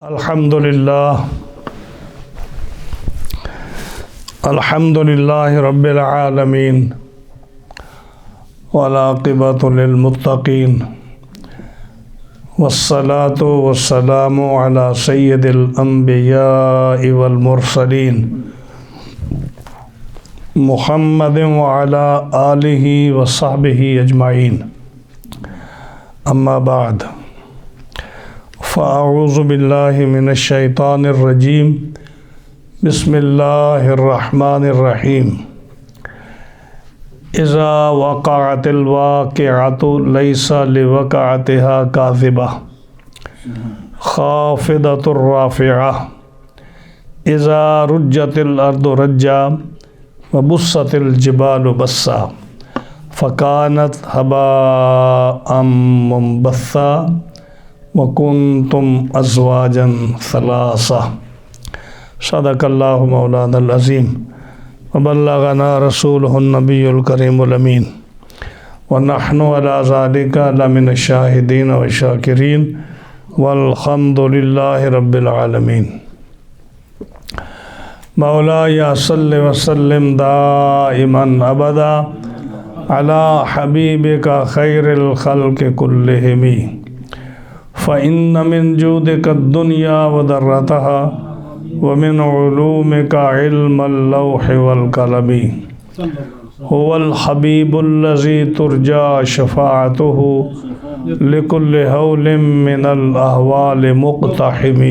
الحمدللہ رب العالمین والعاقبۃ للمتقین والصلاة والسلام علی سید الانبیاء والمرسلین محمد وعلی آلہ وصحبہ اجمعین اما بعد فاعوذ باللہ من الشیطان الرجیم بسم اللہ الرحمن الرحیم اذا وقعت الواقعۃ لیس لوقعتها کاذبہ خافضۃ رافعہ اذا رجت الارض رجا وبست الجبال بسا فکانت هباء منبثا وَكُنْتُمْ أَزْوَاجًا ثَلَاثَةً صدق اللہ مولانا العظیم وبلغنا رسولہ النبی الکریم الامین ونحن علی ذلک لمن الشاہدین والشاکرین والحمد للہ رب العالمین مولاي صل وسلم دائما ابدا علی حبیبک خیر الخلق کلہم فإن من جودك الدنيا وذرتها ومن علومك علم اللوح والقلم هو الحبيب الذي ترجى شفاعته لكل هول من الأهوال مقتحم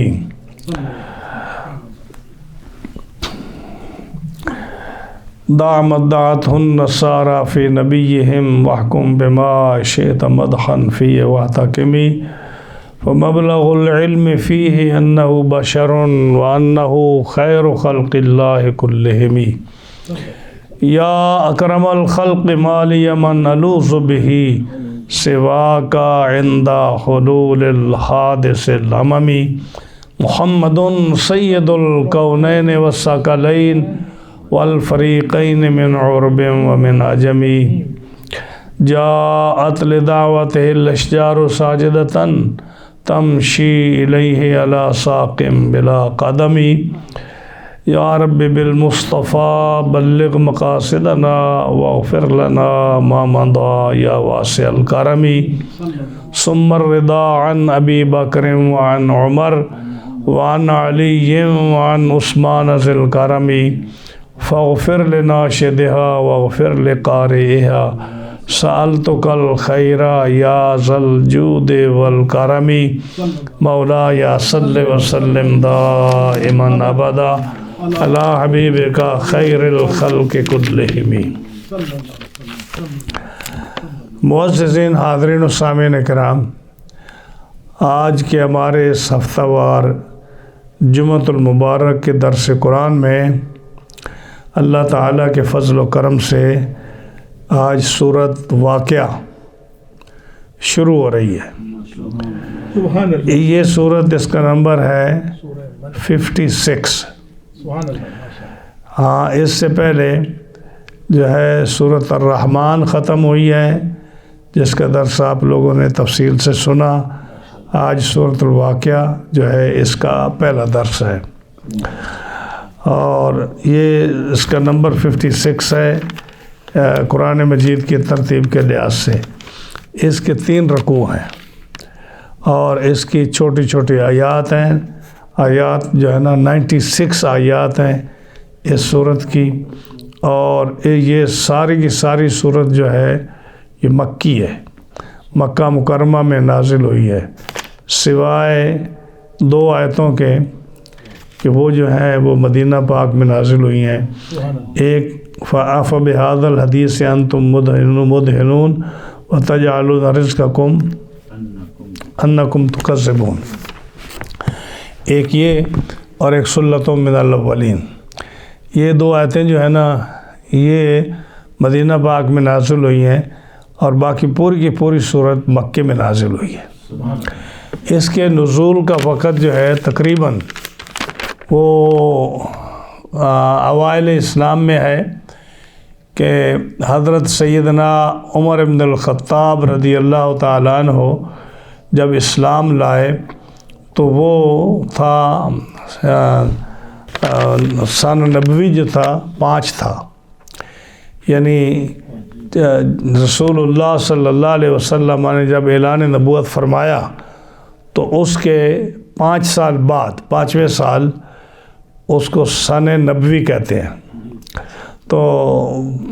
دع مدعته النصارى في نبيهم واحكم بما شئت مدحا فيه واحتكمي فمبلغ العلم فيه أنه بشر وأنه خير خلق الله كلهم يا أكرم الخلق ما لي من ألوذ به سواك عند حلول الحادث الأمم محمد سيد الكونين والثقلين والفريقين من عرب ومن عجم جاءت لدعوته الأشجار ساجدة تمشي إليه على ساق بلا قدم يا رب بالمصطفى بلغ مقاصدنا واغفر لنا ما مضى يا واسع الكرم ثم الرضا عن أبي بكر وعن عمر وعن علي وعن عثمان ذي الكرم فاغفر لناشدها واغفر لقارئها سألتك الخير يا ذا الجود والكرم مولاي صل وسلم دائما أبدا على حبيبك خير الخلق كلهم معززین حاضرین و سامعین کرام، آج کے ہمارے اس ہفتہ وار جمعۃ المبارک کے درس قرآن میں اللہ تعالیٰ کے فضل و کرم سے آج سورت واقعہ شروع ہو رہی ہے۔ یہ سورت، اس کا نمبر ہے 56۔ ہاں، اس سے پہلے جو ہے سورت الرحمن ختم ہوئی ہے، جس کا درس آپ لوگوں نے تفصیل سے سنا۔ آج سورت الواقعہ جو ہے اس کا پہلا درس ہے، اور یہ اس کا نمبر 56 ہے قرآن مجید کی ترتیب کے لحاظ سے۔ اس کے 3 رکوع ہیں اور اس کی چھوٹی چھوٹی آیات ہیں۔ آیات جو ہے نا 96 آیات ہیں اس سورت کی، اور یہ ساری کی ساری سورت جو ہے یہ مکی ہے، مکہ مکرمہ میں نازل ہوئی ہے، سوائے 2 آیتوں کے کہ وہ جو ہیں وہ مدینہ پاک میں نازل ہوئی ہیں۔ ایک فَأَفَ بِهَذَا الْحَدِيثِ أَنْتُمْ مُدْهِنُونَ وَتَجْعَلُونَ رِزْقَكُمْ أَنَّكُمْ تُكَذِّبُونَ، ایک یہ اور ایک سُلَّةٌ مِّنَ الْأَوَّلِينَ۔ یہ 2 آیتیں جو ہے نا یہ مدینہ پاک میں نازل ہوئی ہیں، اور باقی پوری کی پوری سورت مکے میں نازل ہوئی ہے۔ اس کے نزول کا وقت جو ہے تقریباً وہ اوائل اسلام میں ہے کہ حضرت سیدنا عمر بن الخطاب رضی اللہ تعالیٰ عنہ جب اسلام لائے تو وہ تھا سن نبوی جو تھا 5 تھا، یعنی رسول اللہ صلی اللہ علیہ وسلم نے جب اعلان نبوت فرمایا تو اس کے 5 سال بعد 5ویں سال اس کو سن نبوی کہتے ہیں۔ تو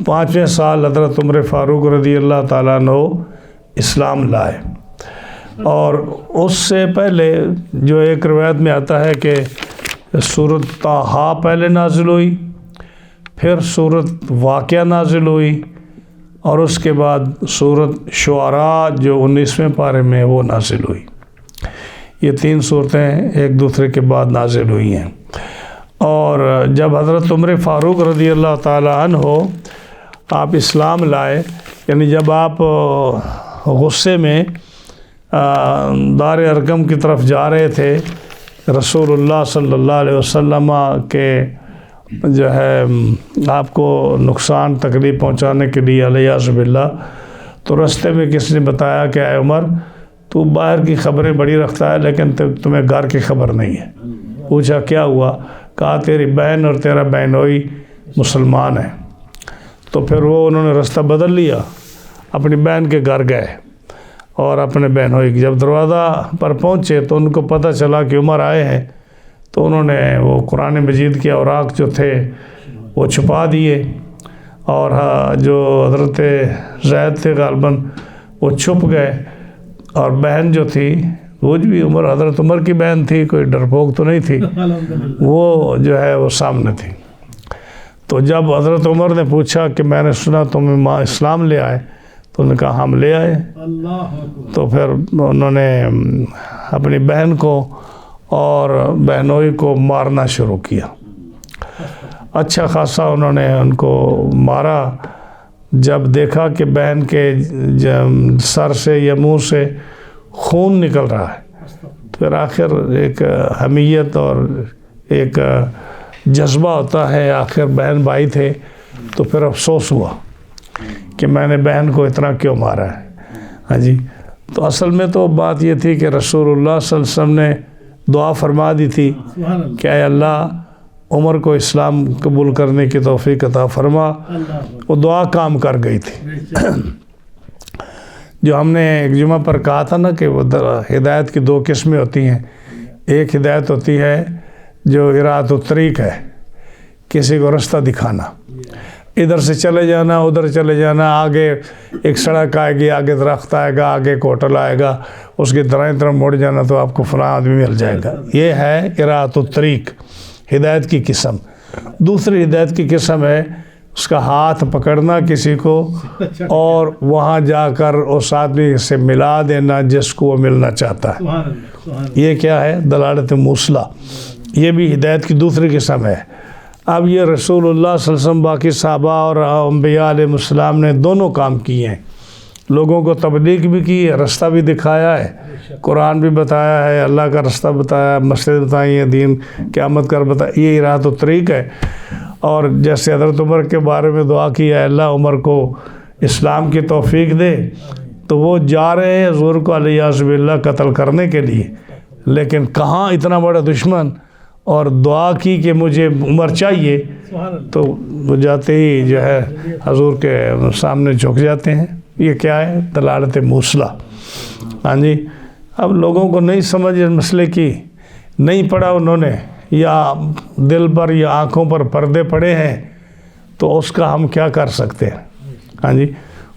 5ویں سال حضرت عمر فاروق رضی اللہ تعالیٰ عنہ اسلام لائے، اور اس سے پہلے جو ایک روایت میں آتا ہے کہ سورۃ طٰہٰ پہلے نازل ہوئی، پھر سورۃ واقعہ نازل ہوئی، اور اس کے بعد سورۃ شعراء جو 19ویں پارے میں وہ نازل ہوئی۔ یہ 3 صورتیں ایک دوسرے کے بعد نازل ہوئی ہیں۔ اور جب حضرت عمر فاروق رضی اللہ تعالیٰ عنہ آپ اسلام لائے، یعنی جب آپ غصے میں دار ارقم کی طرف جا رہے تھے، رسول اللہ صلی اللہ علیہ وسلم کے جو ہے آپ کو نقصان تکلیف پہنچانے کے لیے علیہ باللہ، تو رستے میں کس نے بتایا کہ اے عمر، تو باہر کی خبریں بڑی رکھتا ہے لیکن تمہیں گھر کی خبر نہیں ہے۔ پوچھا کیا ہوا؟ کہا تیری بہن اور تیرا بہنوئی مسلمان ہیں۔ تو پھر وہ انہوں نے رستہ بدل لیا، اپنی بہن کے گھر گئے، اور اپنے بہنوئی کی جب دروازہ پر پہنچے تو ان کو پتہ چلا کہ عمر آئے ہیں، تو انہوں نے وہ قرآن مجید کے اوراق جو تھے وہ چھپا دیے، اور جو حضرت زید تھے غالباً وہ چھپ گئے، اور بہن جو تھی وہ بھی حضرت عمر کی بہن تھی، کوئی ڈرپوک تو نہیں تھی، وہ جو ہے وہ سامنے تھی۔ تو جب حضرت عمر نے پوچھا کہ میں نے سنا تم ماں اسلام لے آئے، تو انہوں نے کہا ہم لے آئے۔ تو پھر انہوں نے اپنی بہن کو اور بہنوئی کو مارنا شروع کیا، اچھا خاصا انہوں نے ان کو مارا۔ جب دیکھا کہ بہن کے سر سے یا منہ سے خون نکل رہا ہے، پھر آخر ایک حمیت اور ایک جذبہ ہوتا ہے، آخر بہن بھائی تھے، تو پھر افسوس ہوا کہ میں نے بہن کو اتنا کیوں مارا ہے۔ ہاں جی، تو اصل میں تو بات یہ تھی کہ رسول اللہ صلی اللہ علیہ وسلم نے دعا فرما دی تھی کہ اے اللہ عمر کو اسلام قبول کرنے کی توفیق عطا فرما۔ وہ دعا کام کر گئی تھی۔ جو ہم نے ایک جمعہ پر کہا تھا نا کہ وہ ہدایت کی 2 قسمیں ہوتی ہیں، ایک ہدایت ہوتی ہے جو ارادۃ الطریق ہے، کسی کو رستہ دکھانا، ادھر سے چلے جانا ادھر چلے جانا، آگے ایک سڑک آئے گی، آگے درخت آئے گا، آگے ایک ہوٹل آئے گا، اس کی دائیں طرف مڑ جانا تو آپ کو فلاں آدمی مل جائے گا۔ یہ ہے ارادۃ الطریق، ہدایت کی قسم۔ دوسری ہدایت کی قسم ہے اس کا ہاتھ پکڑنا کسی کو، اور وہاں جا کر اس آدمی سے ملا دینا جس کو وہ ملنا چاہتا ہے۔ یہ کیا ہے؟ دلالت موصلہ۔ یہ بھی ہدایت کی دوسری قسم ہے۔ اب یہ رسول اللہ صلی اللہ علیہ وسلم، باقی صحابہ اور انبیاء علیہ السلام نے دونوں کام کیے ہیں، لوگوں کو تبلیغ بھی کی ہے، رستہ بھی دکھایا ہے، قرآن بھی بتایا ہے، اللہ کا رستہ بتایا، مسجد بتائی ہے، دین قیامت کر بتایا، یہ ارادۃ الطریق ہے۔ اور جیسے حضرت عمر کے بارے میں دعا کی ہے اللہ عمر کو اسلام کی توفیق دے، تو وہ جا رہے ہیں حضور کو علیہ باللہ قتل کرنے کے لیے، لیکن کہاں اتنا بڑا دشمن، اور دعا کی کہ مجھے عمر چاہیے، تو وہ جاتے ہی جو ہے حضور کے سامنے جھک جاتے ہیں۔ یہ کیا ہے؟ دلالت موصلہ۔ ہاں جی، اب لوگوں کو نہیں سمجھ اس مسئلے کی، نہیں پڑھا انہوں نے، یا دل پر یا آنکھوں پر پردے پڑے ہیں، تو اس کا ہم کیا کر سکتے ہیں؟ ہاں جی،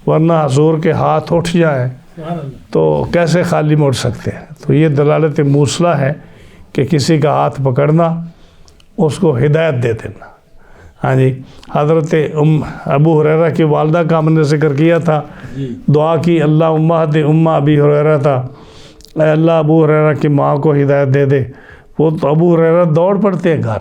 ورنہ حضور کے ہاتھ اٹھ جائیں تو کیسے خالی موڑ سکتے ہیں؟ تو یہ دلالت موصلہ ہے کہ کسی کا ہاتھ پکڑنا، اس کو ہدایت دے دینا۔ ہاں جی، حضرت ابو ہریرہ کی والدہ کا ہم نے ذکر کیا تھا، دعا کی اللہم اہد ابی ہریرہ تھا، اے اللہ ابو ہریرہ کی ماں کو ہدایت دے دے۔ وہ تو ابو ہریرہ دوڑ پڑتے ہیں گھر،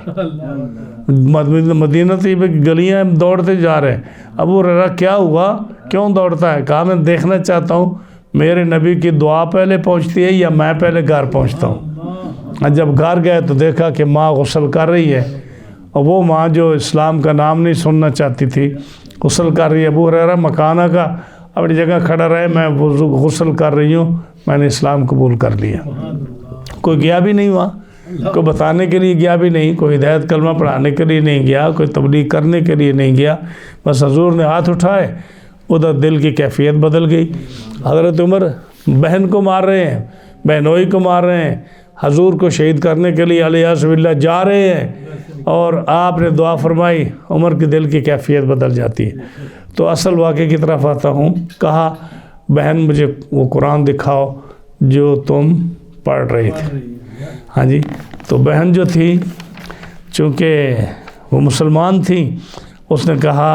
مدینہ طیبہ کی گلیاں دوڑتے جا رہے ہیں۔ ابو ہریرہ کیا ہوا، کیوں دوڑتا ہے؟ کہا میں دیکھنا چاہتا ہوں میرے نبی کی دعا پہلے پہنچتی ہے یا میں پہلے گھر پہنچتا ہوں۔ جب گھر گئے تو دیکھا کہ ماں غسل کر رہی ہے، اور وہ ماں جو اسلام کا نام نہیں سننا چاہتی تھی غسل کر رہی ہے۔ ابو ہریرہ مکانہ کا اپنی جگہ کھڑا رہے، میں غسل کر رہی ہوں، میں نے اسلام قبول کر لیا۔ کوئی گیا بھی نہیں وہاں، کوئی بتانے کے لیے گیا بھی نہیں، کوئی ہدایت کلمہ پڑھانے کے لیے نہیں گیا، کوئی تبلیغ کرنے کے لیے نہیں گیا، بس حضور نے ہاتھ اٹھائے، ادھر دل کی کیفیت بدل گئی۔ حضرت عمر بہن کو مار رہے ہیں، بہنوئی کو مار رہے ہیں، حضور کو شہید کرنے کے لیے علیہ باللہ جا رہے ہیں، اور آپ نے دعا فرمائی، عمر کے دل کی کیفیت بدل جاتی ہے۔ تو اصل واقعے کی طرف آتا ہوں، کہا بہن مجھے وہ قرآن دکھاؤ جو تم پڑھ رہی تھی۔ ہاں جی، تو بہن جو تھی چونکہ وہ مسلمان تھی، اس نے کہا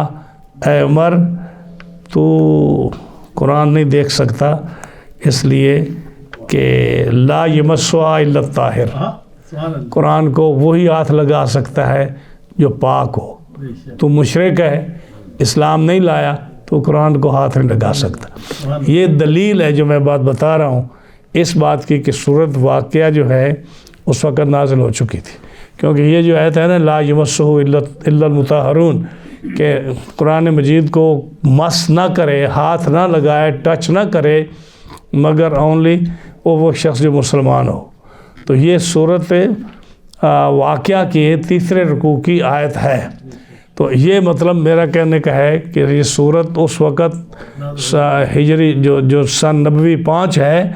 اے عمر تو قرآن نہیں دیکھ سکتا، اس لیے کہ لا یمسها الا الطاہر، قرآن کو وہی ہاتھ لگا سکتا ہے جو پاک ہو، تو مشرک ہے، اسلام نہیں لایا تو قرآن کو ہاتھ نہیں لگا سکتا۔ یہ دلیل ہے جو میں بات بتا رہا ہوں اس بات کی کہ صورت واقعہ جو ہے اس وقت نازل ہو چکی تھی، کیونکہ یہ جو آیت ہے نا لا یمسہ الا المطہرون، کہ قرآن مجید کو مس نہ کرے، ہاتھ نہ لگائے، ٹچ نہ کرے مگر اونلی وہ شخص جو مسلمان ہو۔ تو یہ صورت واقعہ کی تیسرے رکوع کی آیت ہے۔ تو یہ مطلب میرا کہنے کا ہے کہ یہ صورت اس وقت ہجری جو سن نبوی 5 ہے،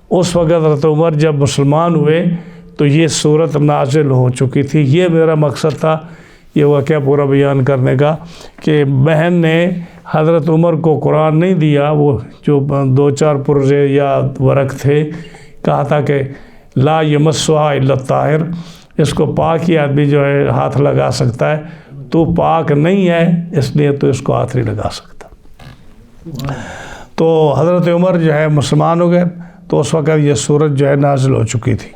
اس وقت حضرت عمر جب مسلمان ہوئے تو یہ صورت نازل ہو چکی تھی۔ یہ میرا مقصد تھا یہ واقعہ پورا بیان کرنے کا، کہ بہن نے حضرت عمر کو قرآن نہیں دیا، وہ جو 2-4 پرزے یا ورق تھے، کہا تھا کہ لا یمسها الا الطاہر، اس کو پاک ہی آدمی جو ہے ہاتھ لگا سکتا ہے، تو پاک نہیں ہے اس لیے تو اس کو ہاتھ نہیں لگا سکتا۔ تو حضرت عمر جو ہے مسلمان ہو گئے، تو اس وقت یہ صورت جو ہے نازل ہو چکی تھی۔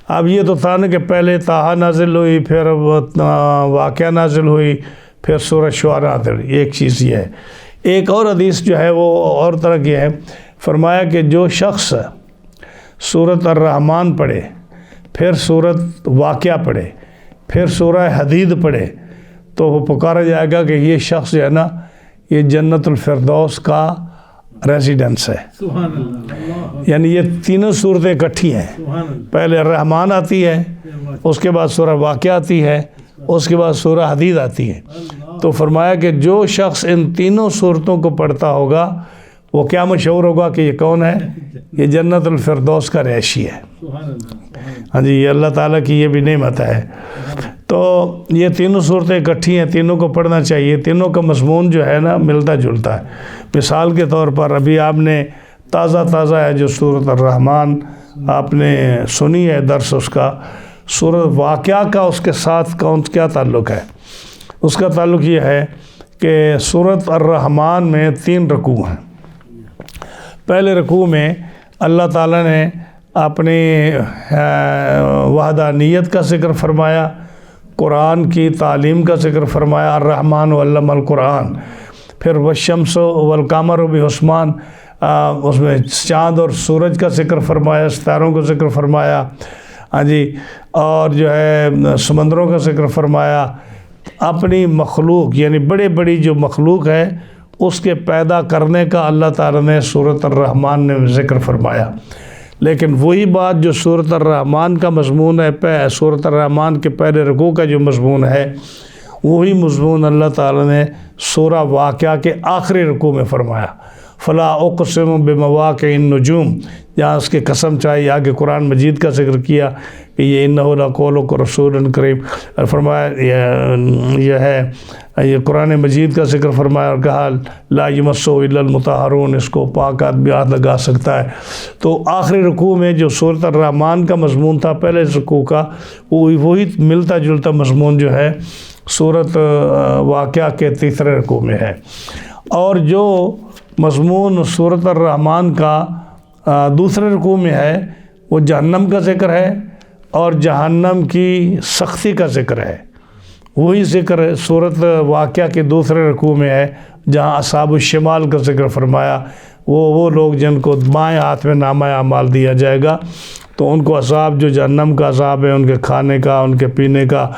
اب یہ تو تھا نا کہ پہلے طٰہٰ نازل ہوئی، پھر واقعہ نازل ہوئی، پھر سورۃ شعراء نازل ہوئی، ایک چیز یہ ہے۔ ایک اور حدیث جو ہے وہ اور طرح کی ہے، فرمایا کہ جو شخص سورۃ الرحمن پڑھے، پھر سورۃ واقعہ پڑھے، پھر سورہ حدید پڑھے، تو وہ پکارا جائے گا کہ یہ شخص جو ہے نا یہ جنت الفردوس کا ریزیڈنس ہے۔ سبحان اللہ، یعنی یہ تینوں صورتیں اکٹھی ہیں، سبحان اللہ، پہلے الرحمن آتی ہے، اس کے بعد سورہ واقعہ آتی ہے، اس کے بعد سورہ حدید آتی ہے۔ تو فرمایا کہ جو شخص ان تینوں صورتوں کو پڑھتا ہوگا وہ کیا مشہور ہوگا کہ یہ کون ہے؟ یہ جنت الفردوس کا رہائشی ہے۔ سبحان اللہ، سبحان اللہ، ہاں جی، یہ اللہ تعالیٰ کی یہ بھی نعمت ہے۔ تو یہ تینوں صورتیں اکٹھی ہیں، تینوں کو پڑھنا چاہیے، تینوں کا مضمون جو ہے نا ملتا جلتا ہے۔ مثال کے طور پر ابھی آپ نے تازہ ہے جو سورۃ الرحمن آپ نے سنی ہے درس اس کا، سورۃ واقعہ کا اس کے ساتھ کیا تعلق ہے؟ اس کا تعلق یہ ہے کہ سورۃ الرحمن میں 3 رکوع ہیں۔ پہلے رکوع میں اللہ تعالیٰ نے اپنی وحدانیت کا ذکر فرمایا، قرآن کی تعلیم کا ذکر فرمایا، الرحمن علم القرآن، پھر والشمس والقمر بحسبان، اس میں چاند اور سورج کا ذکر فرمایا، ستاروں کا ذکر فرمایا، ہاں جی، اور جو ہے سمندروں کا ذکر فرمایا، اپنی مخلوق یعنی بڑی جو مخلوق ہے اس کے پیدا کرنے کا اللہ تعالیٰ نے سورۃ الرحمن نے ذکر فرمایا۔ لیکن وہی بات جو سورۃ الرحمن کا مضمون ہے، سورۃ الرحمن کے پہلے رکوع کا جو مضمون ہے، وہی مضمون اللہ تعالیٰ نے سورہ واقعہ کے آخری رکوع میں فرمایا۔ فلا اقسم بمواقع النجوم، جہاں اس کی قسم چاہیے، آگے قرآن مجید کا ذکر کیا کہ یہ انہ لقول رسول کریم، فرمایا یہ ہے، یہ قرآن مجید کا ذکر فرمایا اور کہا لا یمسہ الا المطہرون، اس کو پاک آدمی ہاتھ لگا سکتا ہے۔ تو آخری رکوع میں جو سورۃ الرحمن کا مضمون تھا پہلے رکوع کا، وہی ملتا جلتا مضمون جو ہے سورۃ واقعہ کے تیسرے رکوع میں ہے۔ اور جو مضمون سورۃ الرحمن کا دوسرے رکوع میں ہے وہ جہنم کا ذکر ہے اور جہنم کی سختی کا ذکر ہے۔ وہی ذکر سورۃ واقعہ کے دوسرے رکوع میں ہے جہاں اصحاب الشمال کا ذکر فرمایا، وہ لوگ جن کو بائیں ہاتھ میں نامہ اعمال دیا جائے گا، تو ان کو عذاب جو جہنم کا عذاب ہے، ان کے کھانے کا، ان کے پینے کا،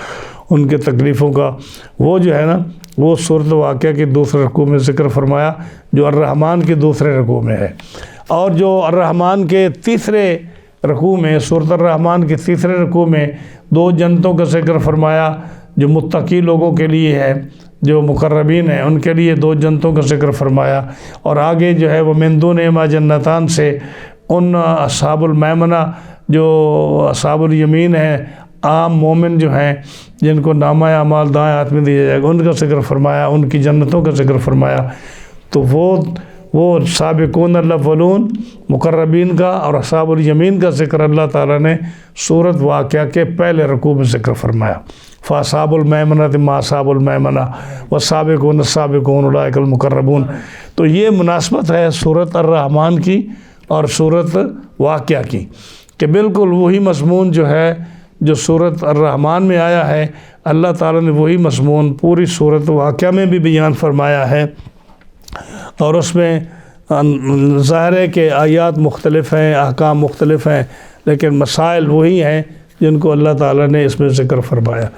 ان کے تکلیفوں کا، وہ جو ہے نا وہ سورۃ واقعہ کی دوسرے رکوع میں ذکر فرمایا جو الرحمن کے دوسرے رکوع میں ہے۔ اور جو الرحمن کے تیسرے رکوع میں سورۃ الرحمن کے تیسرے رکوع میں 2 جنتوں کا ذکر فرمایا جو متقی لوگوں کے لیے ہے، جو مقربین ہیں ان کے لیے 2 جنتوں کا ذکر فرمایا، اور آگے جو ہے وہ من دونہما جنتان سے ان اصحاب المیمنہ جو اصحاب الیمین ہیں، عام مومن جو ہیں جن کو نامہ اعمال دائیں ہاتھ میں دیا جائے گا، ان کا ذکر فرمایا، ان کی جنتوں کا ذکر فرمایا۔ تو وہ سابقون الاولون مقربین کا اور اصحاب الیمین کا ذکر اللہ تعالیٰ نے سورۃ واقعہ کے پہلے رکوع میں ذکر فرمایا۔ فاصحاب المیمنۃ ما اصحاب المیمنہ والسابقون السابقون اولئک المقربون۔ تو یہ مناسبت ہے سورۃ الرحمن کی اور سورۃ واقعہ کی، کہ بالکل وہی مضمون جو ہے جو سورۃ الرحمن میں آیا ہے، اللہ تعالیٰ نے وہی مضمون پوری سورۃ واقعہ میں بھی بیان فرمایا ہے، اور اس میں ظاہر ہے کہ آیات مختلف ہیں، احکام مختلف ہیں، لیکن مسائل وہی ہیں جن کو اللہ تعالیٰ نے اس میں ذکر فرمایا۔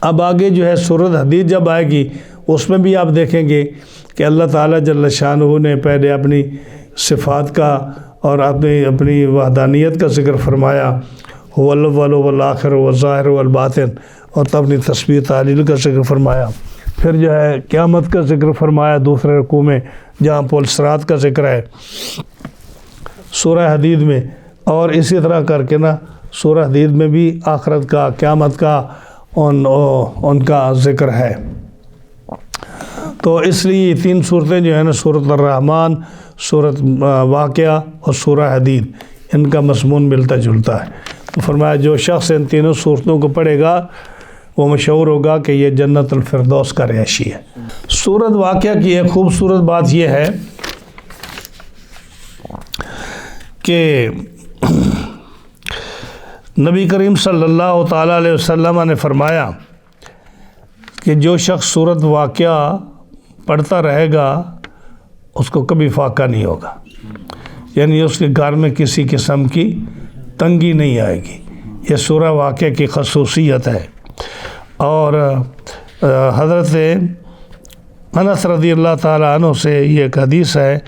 اب آگے جو ہے سورۃ حدید جب آئے گی، اس میں بھی آپ دیکھیں گے کہ اللہ تعالیٰ جل شانہ نے پہلے اپنی صفات کا اور اپنی وحدانیت کا ذکر فرمایا، هو الاول والآخر والظاہر والباطن، اور تب اپنی تسبیح تعلیل کا ذکر فرمایا۔ پھر جو ہے قیامت کا ذکر فرمایا دوسرے رکوع میں، جہاں پل صراط کا ذکر ہے سورہ حدید میں، اور اسی طرح کر کے نا سورہ حدید میں بھی آخرت کا، قیامت کا ان کا ذکر ہے۔ تو اس لیے یہ 3 صورتیں جو ہیں نا، سورۃ الرحمن، سورۃ واقعہ اور سورہ حدید، ان کا مضمون ملتا جلتا ہے۔ تو فرمایا جو شخص ان تینوں صورتوں کو پڑھے گا وہ مشہور ہوگا کہ یہ جنت الفردوس کا رہائشی ہے۔ سورۃ واقعہ کی ایک خوبصورت بات یہ ہے کہ نبی کریم صلی اللہ تعالیٰ علیہ وسلم نے فرمایا کہ جو شخص سورۃ واقعہ پڑھتا رہے گا اس کو کبھی فاقہ نہیں ہوگا، یعنی اس کے گھر میں کسی قسم کی تنگی نہیں آئے گی۔ یہ سورہ واقعہ کی خصوصیت ہے۔ اور حضرت انس رضی اللہ تعالیٰ عنہ سے یہ ایک حدیث ہے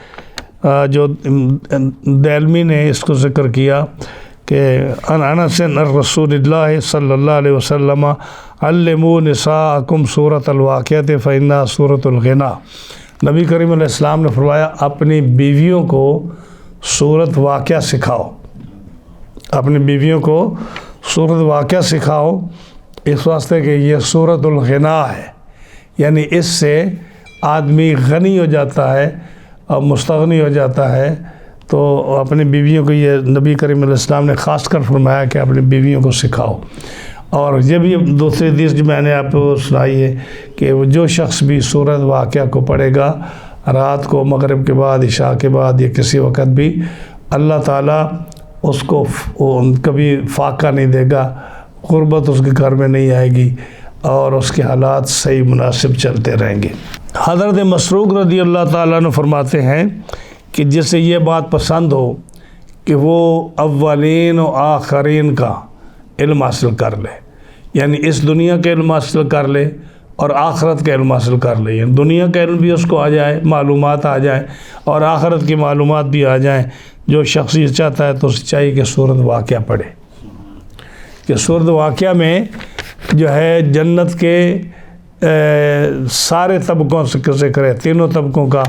جو دہلوی نے اس کو ذکر کیا کہ انس رسول اللہ صلی اللہ علیہ وسلم علموا نساءکم سورۃ الواقعہ فإنہا سورۃ الغنا۔ نبی کریم علیہ السلام نے فرمایا اپنی بیویوں کو سورۃ واقعہ سکھاؤ، اپنی بیویوں کو سورۃ واقعہ سکھاؤ، اس واسطے کہ یہ سورۃ الغنا ہے، یعنی اس سے آدمی غنی ہو جاتا ہے اور مستغنی ہو جاتا ہے۔ تو اپنی بیویوں کو یہ نبی کریم علیہ السلام نے خاص کر فرمایا کہ اپنی بیویوں کو سکھاؤ۔ اور یہ بھی دوسری حدیث جو میں نے آپ کو سنائی ہے کہ جو شخص بھی سورۃ واقعہ کو پڑھے گا رات کو، مغرب کے بعد، عشاء کے بعد، یا کسی وقت بھی، اللہ تعالیٰ اس کو کبھی فاقہ نہیں دے گا، غربت اس کے گھر میں نہیں آئے گی، اور اس کے حالات صحیح مناسب چلتے رہیں گے۔ حضرت مسروق رضی اللہ تعالیٰ عنہ فرماتے ہیں کہ جسے یہ بات پسند ہو کہ وہ اولین و آخرین کا علم حاصل کر لے، یعنی اس دنیا کا علم حاصل کر لے اور آخرت کا علم حاصل کر لے، یعنی دنیا کا علم بھی اس کو آ جائے، معلومات آ جائیں، اور آخرت کی معلومات بھی آ جائیں۔ جو شخص یہ چاہتا ہے تو اسے چاہیے کہ سورۃ واقعہ پڑھے، کہ سورۃ واقعہ میں جو ہے جنت کے سارے طبقوں سے ذکر ہے، تینوں طبقوں کا،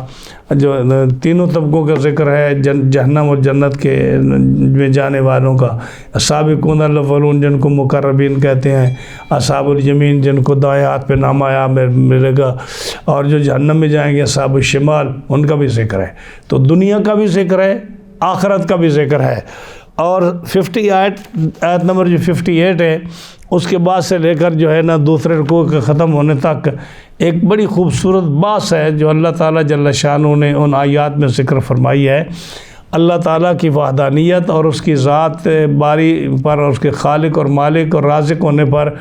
جو تینوں طبقوں کا ذکر ہے، جہنم اور جنت کے میں جانے والوں کا، سابقون الاولون جن کو مقربین کہتے ہیں، اصحاب الیمین جن کو دائیں ہاتھ پہ نامہ اعمال ملے گا، اور جو جہنم میں جائیں گے اصحاب الشمال، ان کا بھی ذکر ہے۔ تو دنیا کا بھی ذکر ہے، آخرت کا بھی ذکر ہے۔ اور 58 آیت نمبر جو 58 ہے، اس کے بعد سے لے کر جو ہے نا دوسرے رکوع کے ختم ہونے تک ایک بڑی خوبصورت بات ہے جو اللہ تعالیٰ جل شانہ نے ان آیات میں ذکر فرمائی ہے۔ اللہ تعالیٰ کی وحدانیت اور اس کی ذات باری پر، اور اس کے خالق اور مالک اور رازق ہونے پر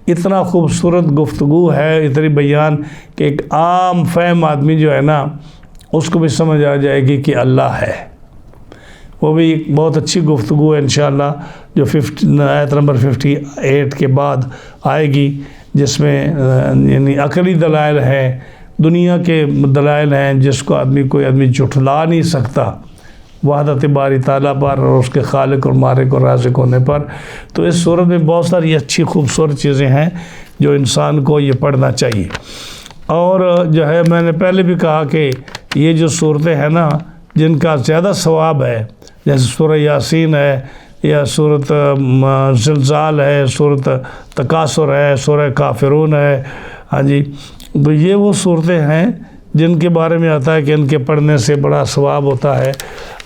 اتنا خوبصورت گفتگو ہے، اتنی بیان کہ ایک عام فہم آدمی جو ہے نا اس کو بھی سمجھ آ جائے گی کہ اللہ ہے۔ وہ بھی ایک بہت اچھی گفتگو ہے انشاءاللہ جو آیت نمبر 58 کے بعد آئے گی، جس میں یعنی عقلی دلائل ہیں، دنیا کے دلائل ہیں جس کو کوئی آدمی جھٹلا نہیں سکتا، وحدت باری تعالیٰ پر اور اس کے خالق اور مالک اور رازق ہونے پر۔ تو اس صورت میں بہت ساری اچھی خوبصورت چیزیں ہیں جو انسان کو یہ پڑھنا چاہیے۔ اور جو ہے میں نے پہلے بھی کہا کہ یہ جو صورتیں ہیں نا جن کا زیادہ ثواب ہے، جیسے سورہ یاسین ہے یا سورۃ زلزال ہے، سورۃ تکاثر ہے، سورہ کافرون ہے، ہاں جی، تو یہ وہ صورتیں ہیں جن کے بارے میں آتا ہے کہ ان کے پڑھنے سے بڑا ثواب ہوتا ہے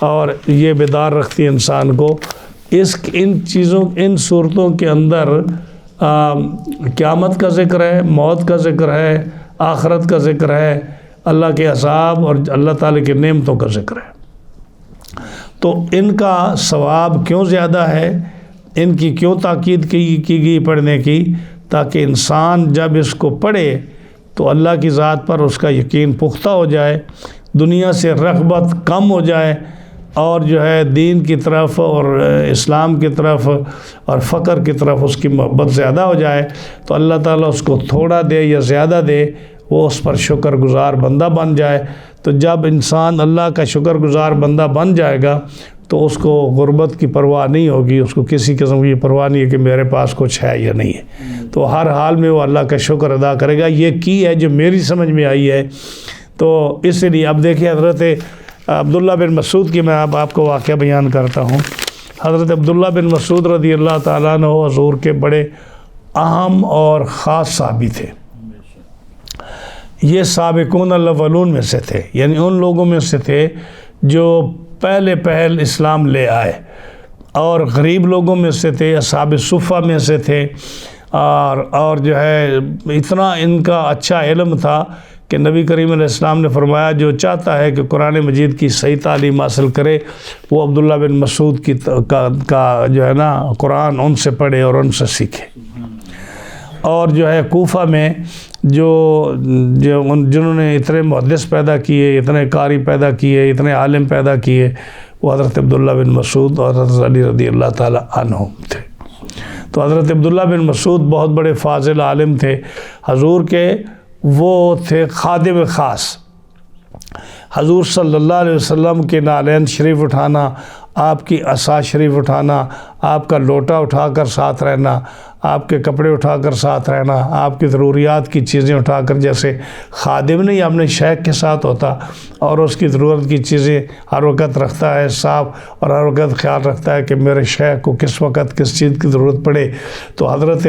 اور یہ بیدار رکھتی ہے انسان کو۔ ان صورتوں کے اندر قیامت کا ذکر ہے، موت کا ذکر ہے، آخرت کا ذکر ہے، اللہ کے عذاب اور اللہ تعالیٰ کی نعمتوں کا ذکر ہے۔ تو ان کا ثواب کیوں زیادہ ہے، ان کی کیوں تاکید کی گئی پڑھنے کی، تاکہ انسان جب اس کو پڑھے تو اللہ کی ذات پر اس کا یقین پختہ ہو جائے، دنیا سے رغبت کم ہو جائے اور جو ہے دین کی طرف اور اسلام کی طرف اور فقر کی طرف اس کی محبت زیادہ ہو جائے، تو اللہ تعالیٰ اس کو تھوڑا دے یا زیادہ دے وہ اس پر شکر گزار بندہ بن جائے۔ تو جب انسان اللہ کا شکر گزار بندہ بن جائے گا تو اس کو غربت کی پرواہ نہیں ہوگی، اس کو کسی قسم کی پرواہ نہیں ہے کہ میرے پاس کچھ ہے یا نہیں ہے، تو ہر حال میں وہ اللہ کا شکر ادا کرے گا۔ یہ کی ہے جو میری سمجھ میں آئی ہے۔ تو اس لیے اب دیکھیں حضرت عبداللہ بن مسعود کی میں آپ کو واقعہ بیان کرتا ہوں۔ حضرت عبداللہ بن مسعود رضی اللہ تعالیٰ عنہ حضور کے بڑے اہم اور خاص صحابی تھے۔ یہ سابقون الاولون میں سے تھے، یعنی ان لوگوں میں سے تھے جو پہل اسلام لے آئے، اور غریب لوگوں میں سے تھے، اصحاب صفہ میں سے تھے، اور جو ہے اتنا ان کا اچھا علم تھا کہ نبی کریم علیہ السلام نے فرمایا جو چاہتا ہے کہ قرآن مجید کی صحیح تعلیم حاصل کرے وہ عبداللہ بن مسعود کا جو ہے نا قرآن ان سے پڑھے اور ان سے سیکھے۔ اور جو ہے کوفہ میں جنہوں نے اتنے محدث پیدا کیے، اتنے قاری پیدا کیے، اتنے عالم پیدا کیے، وہ حضرت عبداللہ بن مسعود اور حضرت علی رضی اللہ تعالیٰ عنہ تھے۔ تو حضرت عبداللہ بن مسعود بہت بڑے فاضل عالم تھے حضور کے، وہ تھے خادم خاص۔ حضور صلی اللہ علیہ وسلم کے نالین شریف اٹھانا، آپ کی عصا شریف اٹھانا، آپ کا لوٹا اٹھا کر ساتھ رہنا، آپ کے کپڑے اٹھا کر ساتھ رہنا، آپ کی ضروریات کی چیزیں اٹھا کر، جیسے خادم نہیں اپنے شیخ کے ساتھ ہوتا اور اس کی ضرورت کی چیزیں ہر وقت رکھتا ہے صاف، اور ہر وقت خیال رکھتا ہے کہ میرے شیخ کو کس وقت کس چیز کی ضرورت پڑے۔ تو حضرت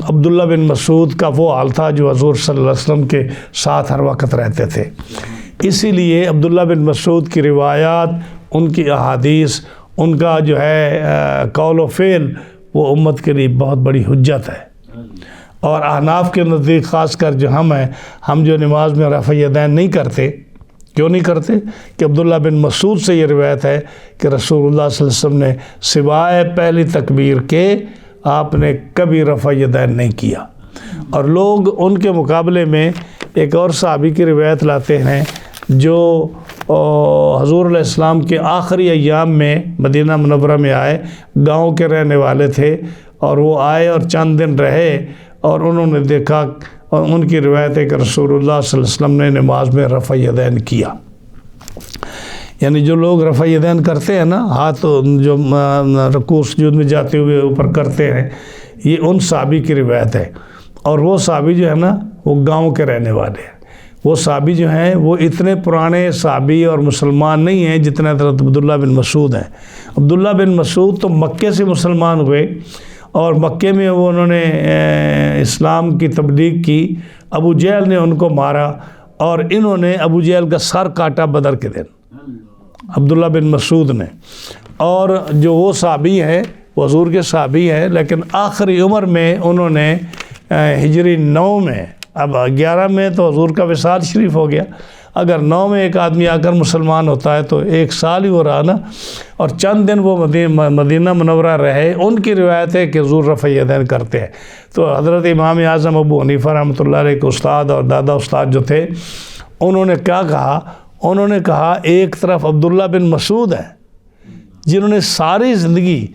عبداللہ بن مسعود کا وہ حال تھا جو حضور صلی اللہ علیہ وسلم کے ساتھ ہر وقت رہتے تھے۔ اسی لیے عبداللہ بن مسعود کی روایات، ان کی احادیث، ان کا جو ہے قول و فعل وہ امت کے لیے بہت بڑی حجت ہے۔ اور احناف کے نزدیک خاص کر جو ہم جو نماز میں رفع یدین نہیں کرتے، کیوں نہیں کرتے؟ کہ عبداللہ بن مسعود سے یہ روایت ہے کہ رسول اللہ صلی اللہ علیہ وسلم نے سوائے پہلی تکبیر کے آپ نے کبھی رفع یدین نہیں کیا۔ اور لوگ ان کے مقابلے میں ایک اور صحابی کی روایت لاتے ہیں جو حضور علیہ السلام کے آخری ایام میں مدینہ منورہ میں آئے، گاؤں کے رہنے والے تھے، اور وہ آئے اور چند دن رہے اور انہوں نے دیکھا، اور ان کی روایت ہے کہ رسول اللہ صلی اللہ علیہ وسلم نے نماز میں رفع یدین کیا۔ یعنی جو لوگ رفع یدین کرتے ہیں نا، ہاتھ جو رکوع سجود میں جاتے ہوئے اوپر کرتے ہیں، یہ ان صحابی کی روایت ہے۔ اور وہ صحابی جو ہے نا وہ گاؤں کے رہنے والے ہیں۔ وہ صحابی جو ہیں وہ اتنے پرانے صحابی اور مسلمان نہیں ہیں جتنے حضرت عبداللہ بن مسعود ہیں۔ عبداللہ بن مسعود تو مکے سے مسلمان ہوئے، اور مکے میں انہوں نے اسلام کی تبلیغ کی، ابو جہل نے ان کو مارا، اور انہوں نے ابو جہل کا سر کاٹا بدر کے دن، عبداللہ بن مسعود نے۔ اور جو وہ صحابی ہیں وہ حضور کے صحابی ہیں، لیکن آخری عمر میں انہوں نے ہجری 9 میں، اب 11 میں تو حضور کا وصال شریف ہو گیا، اگر 9 میں ایک آدمی آ کر مسلمان ہوتا ہے تو 1 سال ہی ہو رہا نا، اور چند دن وہ مدینہ منورہ رہے۔ ان کی روایت ہے کہ حضور رفع یدین کرتے ہیں۔ تو حضرت امام اعظم ابو حنیفہ رحمۃ اللہ علیہ کے استاد اور دادا استاد جو تھے، انہوں نے کیا کہا؟ انہوں نے کہا ایک طرف عبداللہ بن مسعود ہیں جنہوں نے ساری زندگی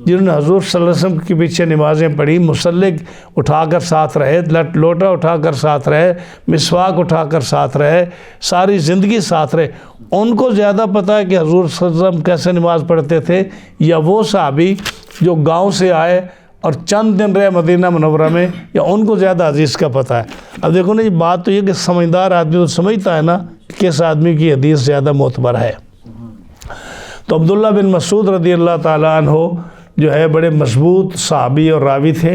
جنہوں نے حضور صلی اللہ علیہ وسلم کے پیچھے نمازیں پڑھی، مصلی اٹھا کر ساتھ رہے، لوٹا اٹھا کر ساتھ رہے، مسواک اٹھا کر ساتھ رہے، ساری زندگی ساتھ رہے، ان کو زیادہ پتہ ہے کہ حضور صلی اللہ علیہ وسلم کیسے نماز پڑھتے تھے، یا وہ صحابی جو گاؤں سے آئے اور چند دن رہے مدینہ منورہ میں، یا ان کو زیادہ حدیث کا پتہ ہے؟ اب دیکھو نا، یہ بات تو یہ کہ سمجھدار آدمی تو سمجھتا ہے نا کہ کس آدمی کی حدیث زیادہ معتبر ہے۔ تو عبداللہ بن مسعود رضی اللہ تعالیٰ عنہ جو ہے بڑے مضبوط صحابی اور راوی تھے۔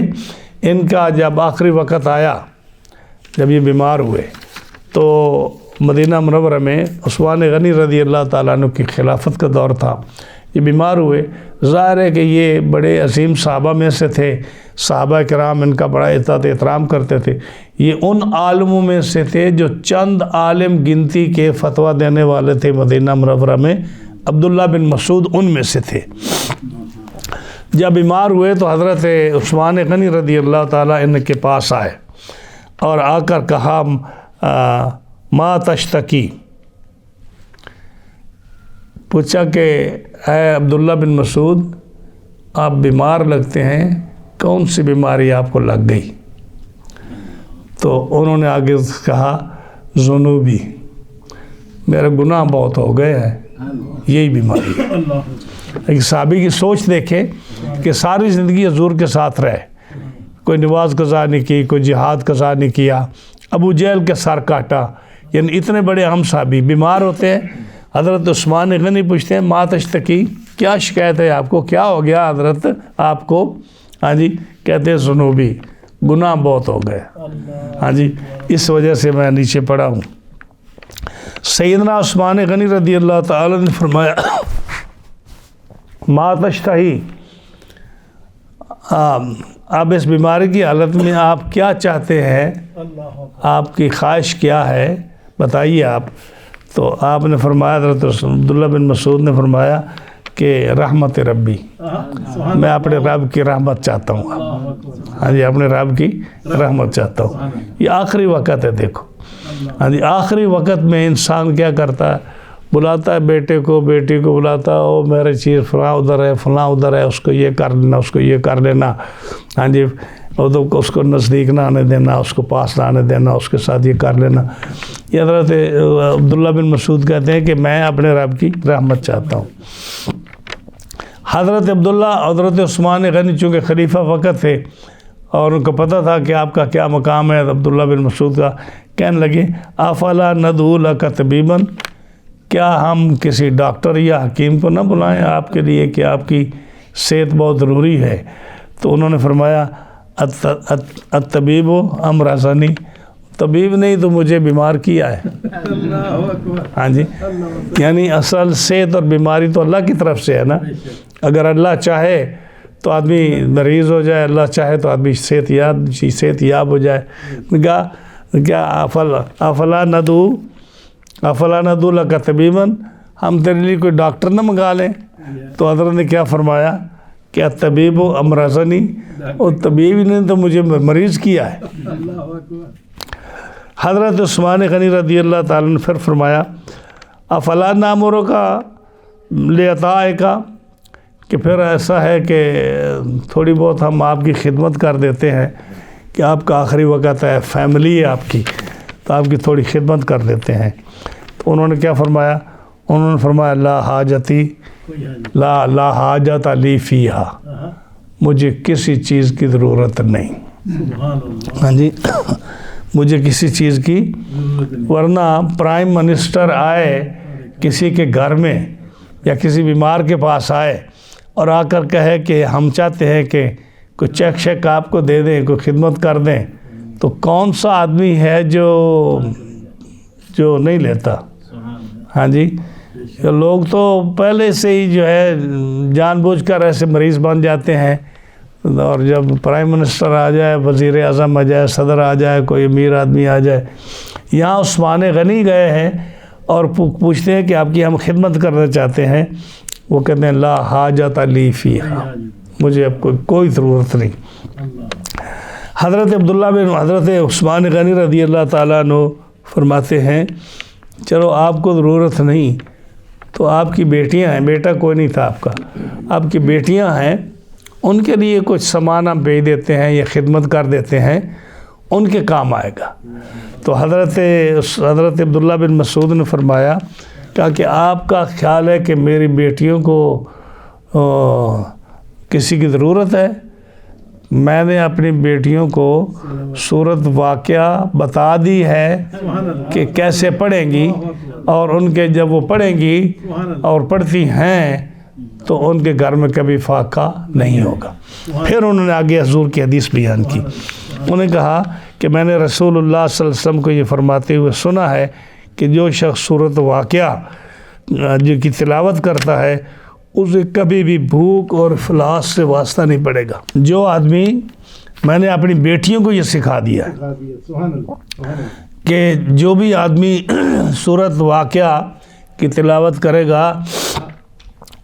ان کا جب آخری وقت آیا، جب یہ بیمار ہوئے، تو مدینہ منورہ میں عثمان غنی رضی اللہ تعالیٰ عنہ کی خلافت کا دور تھا، یہ بیمار ہوئے۔ ظاہر ہے کہ یہ بڑے عظیم صحابہ میں سے تھے، صحابہ کرام ان کا بڑا اطاعت احترام کرتے تھے۔ یہ ان عالموں میں سے تھے جو چند عالم گنتی کے فتویٰ دینے والے تھے مدینہ منورہ میں، عبداللہ بن مسعود ان میں سے تھے۔ جب بیمار ہوئے تو حضرت عثمان غنی رضی اللہ تعالیٰ ان کے پاس آئے اور آ کر کہا، ما تشتکی، پوچھا کہ اے عبداللہ بن مسعود، آپ بیمار لگتے ہیں، کون سی بیماری آپ کو لگ گئی؟ تو انہوں نے آگے کہا، ذنوبی، میرے گناہ بہت ہو گئے ہیں، یہی بیماری ہے۔ ایک صحابی کی سوچ دیکھے کہ ساری زندگی حضور کے ساتھ رہے، کوئی نماز قضا نہیں کی، کوئی جہاد قضا نہیں کیا، ابو جہل کے سر کاٹا، یعنی اتنے بڑے اہم صحابی بیمار ہوتے ہیں۔ حضرت عثمان غنی پوچھتے ہیں، ما تشتکی، کیا شکایت ہے آپ کو، کیا ہو گیا حضرت آپ کو؟ ہاں جی، کہتے ہیں ذنوبی، گناہ بہت ہو گئے، ہاں جی، اس وجہ سے میں نیچے پڑا ہوں۔ سیدنا عثمان غنی رضی اللہ تعالی نے فرمایا، ما تشتہی، اب اس بیماری کی حالت میں آپ کیا چاہتے ہیں، آپ کی خواہش کیا ہے، بتائیے آپ۔ تو آپ نے فرمایا، حضرت عبداللہ بن مسعود نے فرمایا کہ رحمت ربی، میں اپنے رب کی رحمت چاہتا ہوں، ہاں جی، اپنے رب کی رحمت چاہتا ہوں۔ یہ آخری وقت ہے، دیکھو، ہاں جی، آخری وقت میں انسان کیا کرتا ہے، بلاتا ہے بیٹے کو، بیٹی کو بلاتا ہے، او میرے چیز فلاں ادھر ہے، فلاں ادھر ہے، اس کو یہ کر لینا، اس کو یہ کر لینا، ہاں جی، اس کو نزدیک نہ آنے دینا، اس کو پاس نہ آنے دینا، اس کے ساتھ یہ کر لینا۔ یہ حضرت عبداللہ بن مسعود کہتے ہیں کہ میں اپنے رب کی رحمت چاہتا ہوں۔ حضرت عبداللہ، حضرت عثمان غنی چونکہ خلیفہ وقت تھے اور ان کو پتہ تھا کہ آپ کا کیا مقام ہے عبداللہ بن مسعود کا، کہنے لگے، افلا ندعو لک طبیبا، کیا ہم کسی ڈاکٹر یا حکیم کو نہ بلائیں آپ کے لیے کہ آپ کی صحت بہت ضروری ہے؟ تو انہوں نے فرمایا، الطبیب امرضنی، طبیب نہیں تو مجھے بیمار کیا ہے۔ ہاں جی، یعنی اصل صحت اور بیماری تو اللہ کی طرف سے ہے نا۔ اگر اللہ چاہے تو آدمی مریض ہو جائے، اللہ چاہے تو آدمی صحت یاب ہو جائے۔ کیا افلا ندعو لک طبیبا، ہم تیرے لیے کوئی ڈاکٹر نہ منگا لیں؟ تو حضرت نے کیا فرمایا کہ الطبیب امرضنی، اور طبیب نے تو مجھے مریض کیا ہے۔ حضرت عثمان غنی رضی اللہ تعالیٰ نے پھر فرمایا، افلا نامرک لعطائک، کہ پھر ایسا ہے کہ تھوڑی بہت ہم آپ کی خدمت کر دیتے ہیں، کہ آپ کا آخری وقت ہے، فیملی ہے آپ کی، تو آپ کی تھوڑی خدمت کر دیتے ہیں۔ تو انہوں نے کیا فرمایا؟ انہوں نے فرمایا، لا حاجت لی فیہا، مجھے کسی چیز کی ضرورت نہیں، ہاں جی، مجھے کسی چیز کی، ورنہ پرائم منسٹر آئے کسی کے گھر میں یا کسی بیمار کے پاس آئے اور آ کر کہے کہ ہم چاہتے ہیں کہ کوئی چیک شیک آپ کو دے دیں، کوئی خدمت کر دیں، تو کون سا آدمی ہے جو نہیں لیتا؟ ہاں جی، لوگ تو پہلے سے ہی جو ہے جان بوجھ کر ایسے مریض بن جاتے ہیں، اور جب پرائم منسٹر آ جائے، وزیر اعظم آ جائے، صدر آ جائے، کوئی امیر آدمی آ جائے، یہاں عثمان غنی گئے ہیں اور پوچھتے ہیں کہ آپ کی ہم خدمت کرنا چاہتے ہیں، وہ کہتے ہیں لا حاجت لی فیہا، مجھے اب کوئی ضرورت نہیں۔ حضرت عثمان غنی رضی اللہ تعالیٰ عنہ فرماتے ہیں، چلو آپ کو ضرورت نہیں تو آپ کی بیٹیاں ہیں، بیٹا کوئی نہیں تھا آپ کا، آپ کی بیٹیاں ہیں، ان کے لیے کچھ سامان ہم بھیج دیتے ہیں یا خدمت کر دیتے ہیں، ان کے کام آئے گا۔ تو حضرت عبداللہ بن مسعود نے فرمایا کہ آپ کا خیال ہے کہ میری بیٹیوں کو کسی کی ضرورت ہے؟ میں نے اپنی بیٹیوں کو سورت واقعہ بتا دی ہے کہ کیسے پڑھیں گی، اور ان کے جب وہ پڑھیں گی اور پڑھتی ہیں تو ان کے گھر میں کبھی فاقہ نہیں ہوگا۔ پھر انہوں نے آگے حضور کی حدیث بیان کی، انہوں نے کہا کہ میں نے رسول اللہ صلی اللہ علیہ وسلم کو یہ فرماتے ہوئے سنا ہے کہ جو شخص سورت واقعہ جو کی تلاوت کرتا ہے اسے کبھی بھی بھوک اور افلاس سے واسطہ نہیں پڑے گا۔ جو آدمی، میں نے اپنی بیٹیوں کو یہ سکھا دیا کہ جو بھی آدمی سورت واقعہ کی تلاوت کرے گا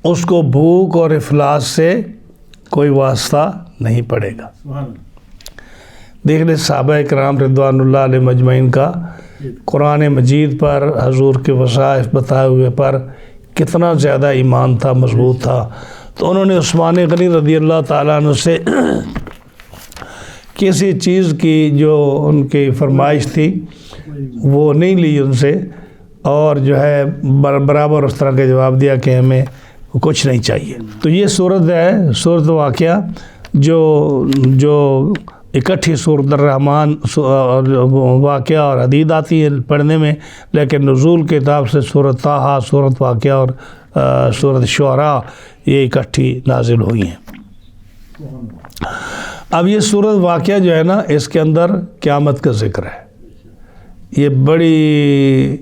اس کو بھوک اور افلاس سے کوئی واسطہ نہیں پڑے گا۔ دیکھ لیں صحابہ کرام رضوان اللہ علیہ مجمعین کا قرآن مجید پر، حضور کے وصائف بتائے ہوئے پر کتنا زیادہ ایمان تھا، مضبوط تھا۔ تو انہوں نے عثمان غنی رضی اللہ تعالیٰ عنہ سے کسی چیز کی جو ان کی فرمائش تھی وہ نہیں لی ان سے، اور جو ہے برابر اس طرح کا جواب دیا کہ ہمیں کچھ نہیں چاہیے۔ تو یہ صورت ہے، صورت واقعہ جو اکٹھی سورۃ الرحمن واقعہ اور حدید آتی ہے پڑھنے میں، لیکن نزول کے کتاب سے سورۃ طٰہٰ، سورۃ واقعہ اور سورۃ شعراء یہ اکٹھی نازل ہوئی ہیں۔ اب یہ سورۃ واقعہ جو ہے نا، اس کے اندر قیامت کا ذکر ہے۔ یہ بڑی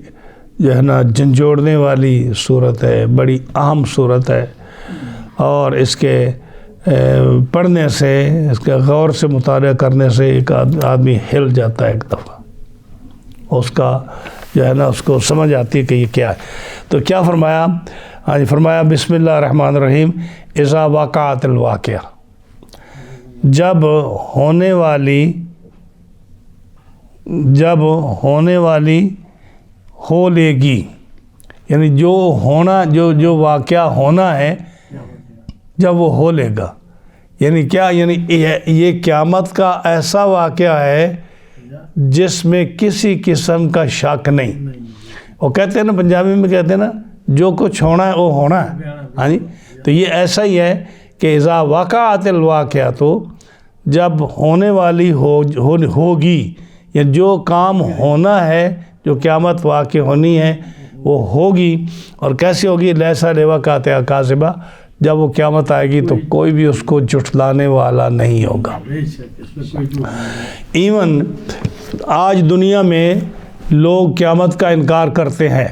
جو ہے نا جھنجھوڑنے والی صورت ہے، بڑی اہم صورت ہے، اور اس کے پڑھنے سے، اس کے غور سے مطالعہ کرنے سے ایک آدمی ہل جاتا ہے ایک دفعہ، اس کا جو ہے نا اس کو سمجھ آتی ہے کہ یہ کیا ہے۔ تو کیا فرمایا؟ فرمایا بسم اللہ الرحمن الرحیم، اذا وقعت الواقعہ، جب ہونے والی ہو لے گی، یعنی جو واقعہ ہونا ہے جب وہ ہو لے گا، یعنی کیا؟ یعنی یہ قیامت کا ایسا واقعہ ہے جس میں کسی قسم کا شک نہیں۔ وہ کہتے ہیں نا، پنجابی میں کہتے ہیں نا، جو کچھ ہونا ہے وہ ہونا ہے۔ ہاں جی، تو یہ ایسا ہی ہے کہ اذا وقعت الواقعہ، تو جب ہونے والی ہوگی، یا جو کام ہونا ہے، جو قیامت واقع ہونی ہے وہ ہوگی، اور کیسے ہوگی؟ لیسا لوقعتہا کاذبہ، جب وہ قیامت آئے گی تو کوئی بھی اس کو جھٹلانے والا نہیں ہوگا۔ ایون آج دنیا میں لوگ قیامت کا انکار کرتے ہیں،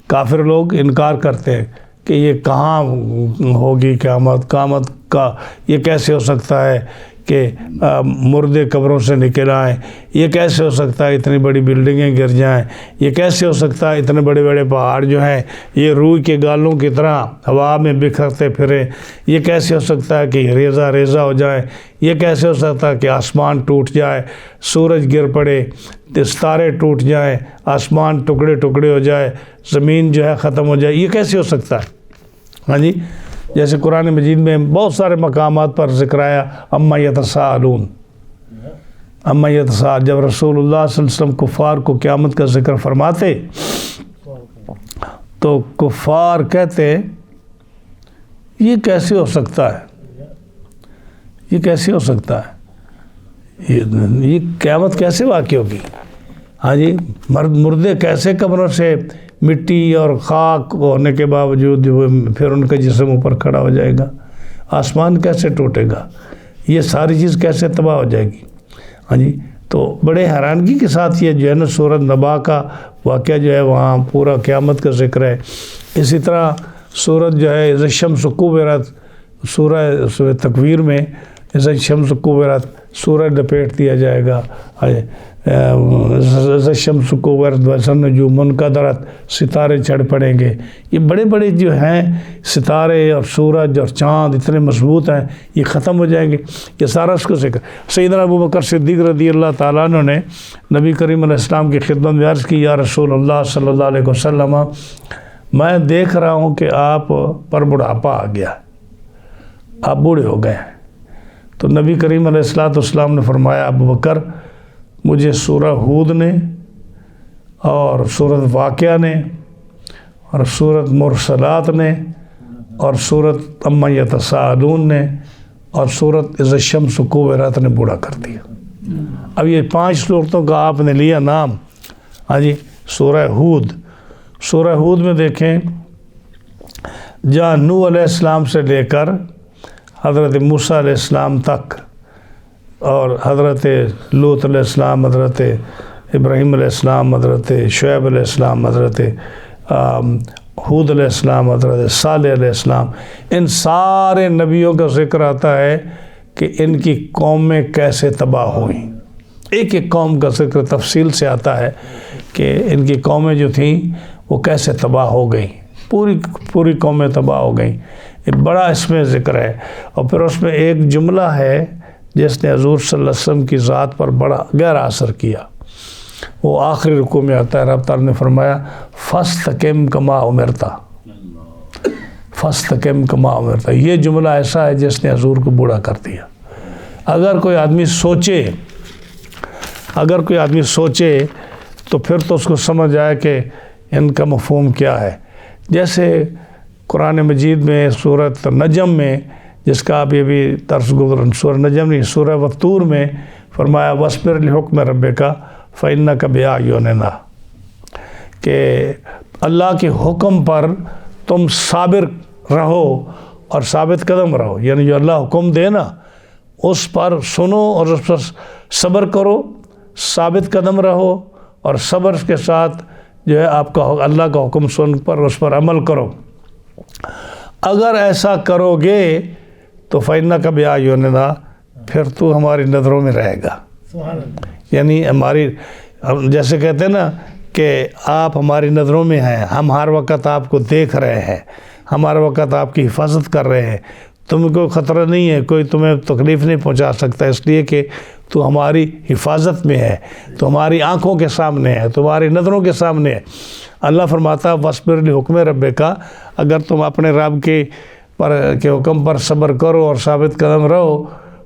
کافر لوگ انکار کرتے ہیں کہ یہ کہاں ہوگی قیامت کا، یہ کیسے ہو سکتا ہے کہ مردے قبروں سے نکل آئیں، یہ کیسے ہو سکتا ہے اتنی بڑی بلڈنگیں گر جائیں، یہ کیسے ہو سکتا ہے اتنے بڑے بڑے پہاڑ جو ہیں یہ روئی کے گالوں کی طرح ہوا میں بکھرتے پھریں، یہ کیسے ہو سکتا ہے کہ ریزہ ریزہ ہو جائے، یہ کیسے ہو سکتا ہے کہ آسمان ٹوٹ جائے، سورج گر پڑے، ستارے ٹوٹ جائیں، آسمان ٹکڑے ٹکڑے ہو جائے، زمین جو ہے ختم ہو جائے، یہ کیسے ہو سکتا ہے؟ ہاں جی، جیسے قرآن مجید میں بہت سارے مقامات پر ذکر آیا اما یتساءلون، اما یتساءل، جب رسول اللہ صلی اللہ علیہ وسلم کفار کو قیامت کا ذکر فرماتے تو کفار کہتے یہ کیسے ہو سکتا ہے، یہ کیسے ہو سکتا ہے، یہ قیامت کیسے واقع ہوگی؟ ہاں جی، مردے کیسے قبروں سے مٹی اور خاک ہونے کے باوجود پھر ان کا جسم اوپر کھڑا ہو جائے گا، آسمان کیسے ٹوٹے گا، یہ ساری چیز کیسے تباہ ہو جائے گی؟ ہاں جی، تو بڑے حیرانگی کے ساتھ یہ جو ہے نا سورۃ نبا کا واقعہ جو ہے وہاں پورا قیامت کا ذکر ہے۔ اسی طرح سورت جو ہے اذا الشمس کوورت، سورہ تکویر میں اذا الشمس کوورت سورج لپیٹ دیا جائے گا، اذا الشمس کوورت واذا النجوم منکدرت، ستارے چڑھ پڑیں گے۔ یہ بڑے بڑے جو ہیں ستارے اور سورج اور چاند اتنے مضبوط ہیں، یہ ختم ہو جائیں گے، یہ سارا اس کو ذکر۔ سیدنا ابوبکر صدیق رضی اللہ تعالیٰ عنہ نے نبی کریم علیہ السلام کی خدمت میں عرض کی، یا رسول اللہ صلی اللہ علیہ وسلم، میں دیکھ رہا ہوں کہ آپ پر بڑھاپا آ گیا، آپ بوڑھے ہو گئے ہیں، تو نبی کریم علیہ السلام نے فرمایا ابو بکر مجھے سورہ ہود نے اور سورۃ واقعہ نے اور سورۃ مرسلات نے اور سورۃ عما یتساءلون نے اور سورۃ اذا الشمس کورت نے بوڑھا کر دیا۔ اب یہ 5 صورتوں کا آپ نے لیا نام۔ ہاں جی، سورہ ہود میں دیکھیں جہاں نوح علیہ السلام سے لے کر حضرت موسیٰ علیہ السلام تک اور حضرت لوط علیہ السلام، حضرت ابراہیم علیہ السلام، حضرت شعیب علیہ السلام، حضرت ہود علیہ السلام، حضرت صالح علیہ السلام، ان سارے نبیوں کا ذکر آتا ہے کہ ان کی قومیں کیسے تباہ ہوئیں۔ ایک ایک قوم کا ذکر تفصیل سے آتا ہے کہ ان کی قومیں جو تھیں وہ کیسے تباہ ہو گئیں، پوری قومیں تباہ ہو گئیں۔ یہ بڑا اس میں ذکر ہے، اور پھر اس میں ایک جملہ ہے جس نے حضور صلی اللہ علیہ وسلم کی ذات پر بڑا گہرا اثر کیا۔ وہ آخری رکوع میں آتا ہے، رب تعالیٰ نے فرمایا فاستقم کما امرتا، فاستقم کما امرتا۔ یہ جملہ ایسا ہے جس نے حضور کو بوڑھا کر دیا۔ اگر کوئی آدمی سوچے تو پھر تو اس کو سمجھ آئے کہ ان کا مفہوم کیا ہے۔ جیسے قرآن مجید میں سورۃ نجم میں، جس کا آپ یہ بھی درس گزرن، سورہ نجم نہیں، سورہ والطور میں فرمایا وَاصْبِرْ لِحُکْمِ رَبِّکَ فَإِنَّکَ بِأَعْیُنِنَا، کہ اللہ کے حکم پر تم صابر رہو اور ثابت قدم رہو، یعنی جو اللہ حکم دے نا اس پر سنو اور اس پر صبر کرو، ثابت قدم رہو، اور صبر کے ساتھ جو ہے آپ کا اللہ کا حکم سن پر اس پر عمل کرو۔ اگر ایسا کرو گے تو فَإِنَّکَ بِأَعْیُنِنَا، پھر تو ہماری نظروں میں رہے گا۔ یعنی ہم جیسے کہتے ہیں نا کہ آپ ہماری نظروں میں ہیں، ہم ہر وقت آپ کو دیکھ رہے ہیں، ہم ہر وقت آپ کی حفاظت کر رہے ہیں، تمہیں کوئی خطرہ نہیں ہے، کوئی تمہیں تکلیف نہیں پہنچا سکتا، اس لیے کہ تو ہماری حفاظت میں ہے، تو ہماری آنکھوں کے سامنے ہے، تمہاری نظروں کے سامنے ہے۔ اللہ فرماتا وَاصْبِرْ لِحُکْمِ رَبِّکَ، اگر تم اپنے رب کے حکم پر صبر کرو اور ثابت قدم رہو